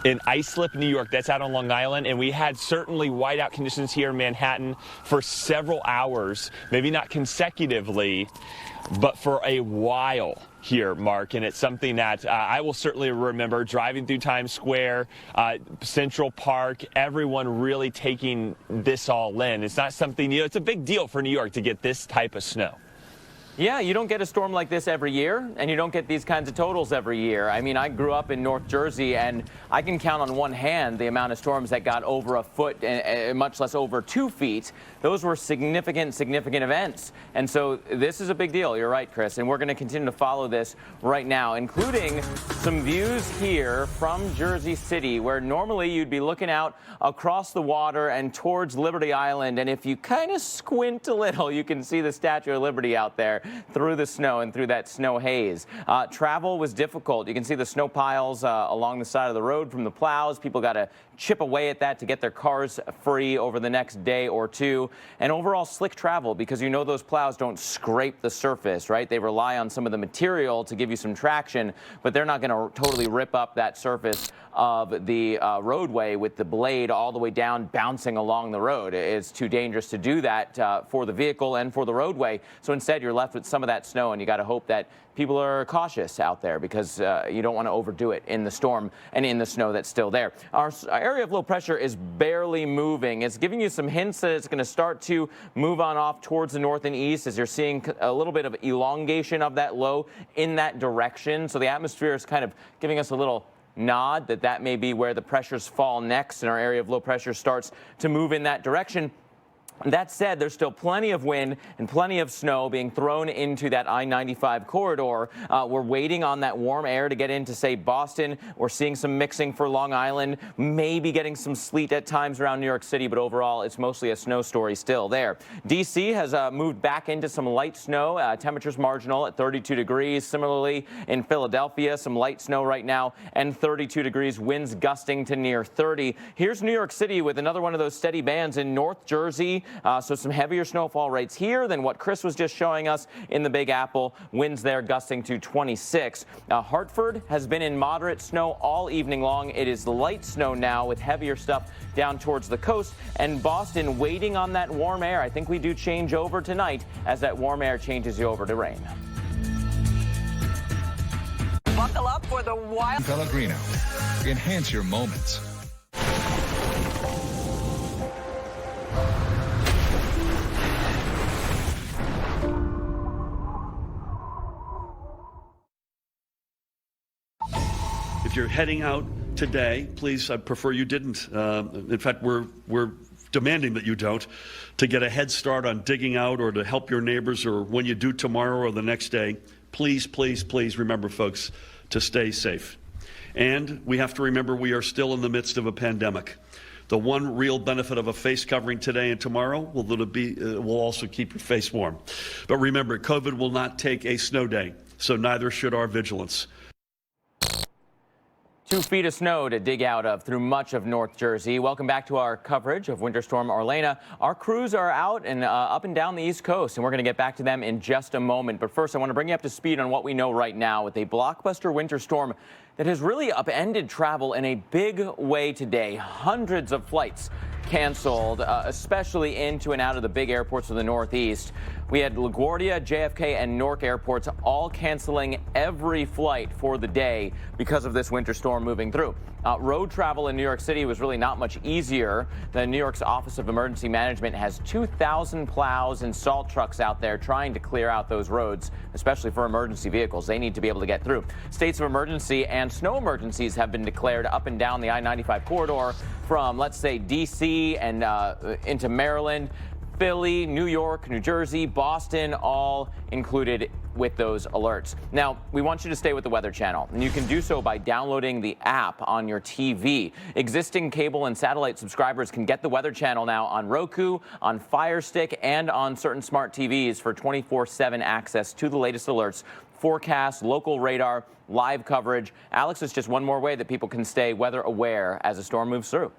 in Islip, New York. That's out on Long Island. And we had certainly whiteout conditions here in Manhattan for several hours, maybe not consecutively, but for a while here, Mark. And it's something that I will certainly remember driving through Times Square, Central Park, everyone really taking this all in. It's not something, it's a big deal for New York to get this type of snow. Yeah, you don't get a storm like this every year, and you don't get these kinds of totals every year. I mean, I grew up in North Jersey, and I can count on one hand the amount of storms that got over a foot, and much less over 2 feet. Those were significant events. And so this is a big deal. You're right, Chris. And we're going to continue to follow this right now, including some views here from Jersey City, where normally you'd be looking out across the water and towards Liberty Island. And if you kind of squint a little, you can see the Statue of Liberty out there. there through the snow and through that snow haze. Travel was difficult. You can see the snow piles along the side of the road from the plows. People got to chip away at that to get their cars free over the next day or two. And overall slick travel, because you know those plows don't scrape the surface, right? They rely on some of the material to give you some traction, but they're not going to totally rip up that surface of the roadway with the blade all the way down bouncing along the road. It's too dangerous to do that for the vehicle and for the roadway. So instead you're left with some of that snow, and you got to hope that people are cautious out there, because you don't want to overdo it in the storm and in the snow that's still there. Our area of low pressure is barely moving. It's giving you some hints that it's going to start to move on off towards the north and east, as you're seeing a little bit of elongation of that low in that direction. So the atmosphere is kind of giving us a little nod that may be where the pressures fall next, and our area of low pressure starts to move in that direction. That said, there's still plenty of wind and plenty of snow being thrown into that I-95 corridor. We're waiting on that warm air to get into, say, Boston. We're seeing some mixing for Long Island, maybe getting some sleet at times around New York City, but overall it's mostly a snow story still there. D.C. has moved back into some light snow. Temperatures marginal at 32 degrees. Similarly, in Philadelphia, some light snow right now and 32 degrees, winds gusting to near 30. Here's New York City with another one of those steady bands in North Jersey. So some heavier snowfall rates here than what Chris was just showing us in the Big Apple. Winds there gusting to 26. Hartford has been in moderate snow all evening long. It is light snow now with heavier stuff down towards the coast. And Boston waiting on that warm air. I think we do change over tonight as that warm air changes you over to rain. Buckle up for the wild Pellegrino. Enhance your moments. If you're heading out today, please, I prefer you didn't. In fact, we're demanding that you don't, to get a head start on digging out or to help your neighbors, or when you do tomorrow or the next day. Please, please, please remember, folks, to stay safe. And we have to remember we are still in the midst of a pandemic. The one real benefit of a face covering today and tomorrow will also keep your face warm. But remember, COVID will not take a snow day, so neither should our vigilance. 2 feet of snow to dig out of through much of North Jersey. Welcome back to our coverage of Winter Storm Orlena. Our crews are out and up and down the East Coast, and we're going to get back to them in just a moment. But first, I want to bring you up to speed on what we know right now with a blockbuster winter storm that has really upended travel in a big way today. Hundreds of flights canceled, especially into and out of the big airports of the Northeast. We had LaGuardia, JFK, and Newark airports all canceling every flight for the day because of this winter storm moving through. Road travel in New York City was really not much easier. The New York's Office of Emergency Management has 2,000 plows and salt trucks out there trying to clear out those roads, especially for emergency vehicles. They need to be able to get through. States of emergency and snow emergencies have been declared up and down the I-95 corridor from, let's say, D.C. and into Maryland. Philly, New York, New Jersey, Boston, all included with those alerts. Now, we want you to stay with the Weather Channel, and you can do so by downloading the app on your TV. Existing cable and satellite subscribers can get the Weather Channel now on Roku, on Fire Stick, and on certain smart TVs for 24/7 access to the latest alerts, forecasts, local radar, live coverage. Alex, it's just one more way that people can stay weather aware as a storm moves through.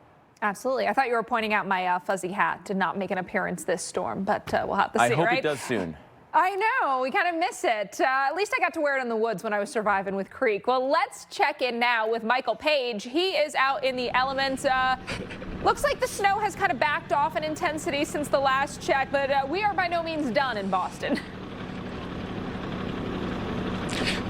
Absolutely. I thought you were pointing out my fuzzy hat did not make an appearance this storm, but we'll have to see, I hope right? it does soon. I know. We kind of miss it. At least I got to wear it in the woods when I was surviving with Creek. Well, let's check in now with Michael Page. He is out in the elements. Looks like the snow has kind of backed off in intensity since the last check, but we are by no means done in Boston.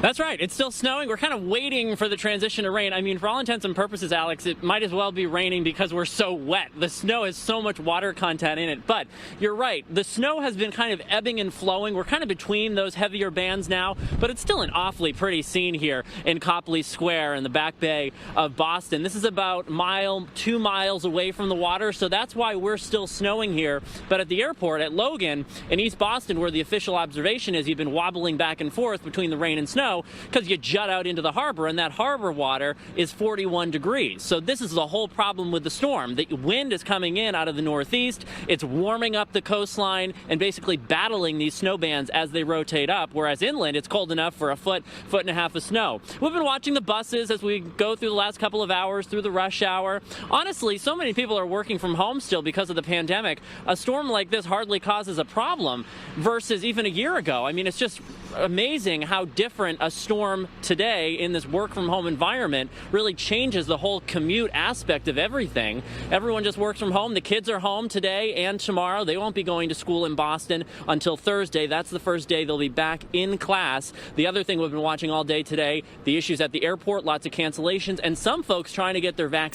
That's right. It's still snowing. We're kind of waiting for the transition to rain. I mean, for all intents and purposes, Alex, it might as well be raining because we're so wet. The snow has so much water content in it. But you're right. The snow has been kind of ebbing and flowing. We're kind of between those heavier bands now, but it's still an awfully pretty scene here in Copley Square in the Back Bay of Boston. This is about 2 miles away from the water, so that's why we're still snowing here. But at the airport at Logan in East Boston, where the official observation is, you've been wobbling back and forth between the rain and snow. snow because you jut out into the harbor, and that harbor water is 41 degrees. So this is the whole problem with the storm. The wind is coming in out of the northeast. It's warming up the coastline and basically battling these snow bands as they rotate up, whereas inland it's cold enough for a foot and a half of snow. We've been watching the buses as we go through the last couple of hours through the rush hour. Honestly, so many people are working from home still because of the pandemic. A storm like this hardly causes a problem versus even a year ago. I mean, it's just amazing how different a storm today in this work from home environment really changes the whole commute aspect of everything. Everyone just works from home. The kids are home today and tomorrow. They won't be going to school in Boston until Thursday. That's the first day they'll be back in class. The other thing we've been watching all day today, the issues at the airport, lots of cancellations, and some folks trying to get their vaccine.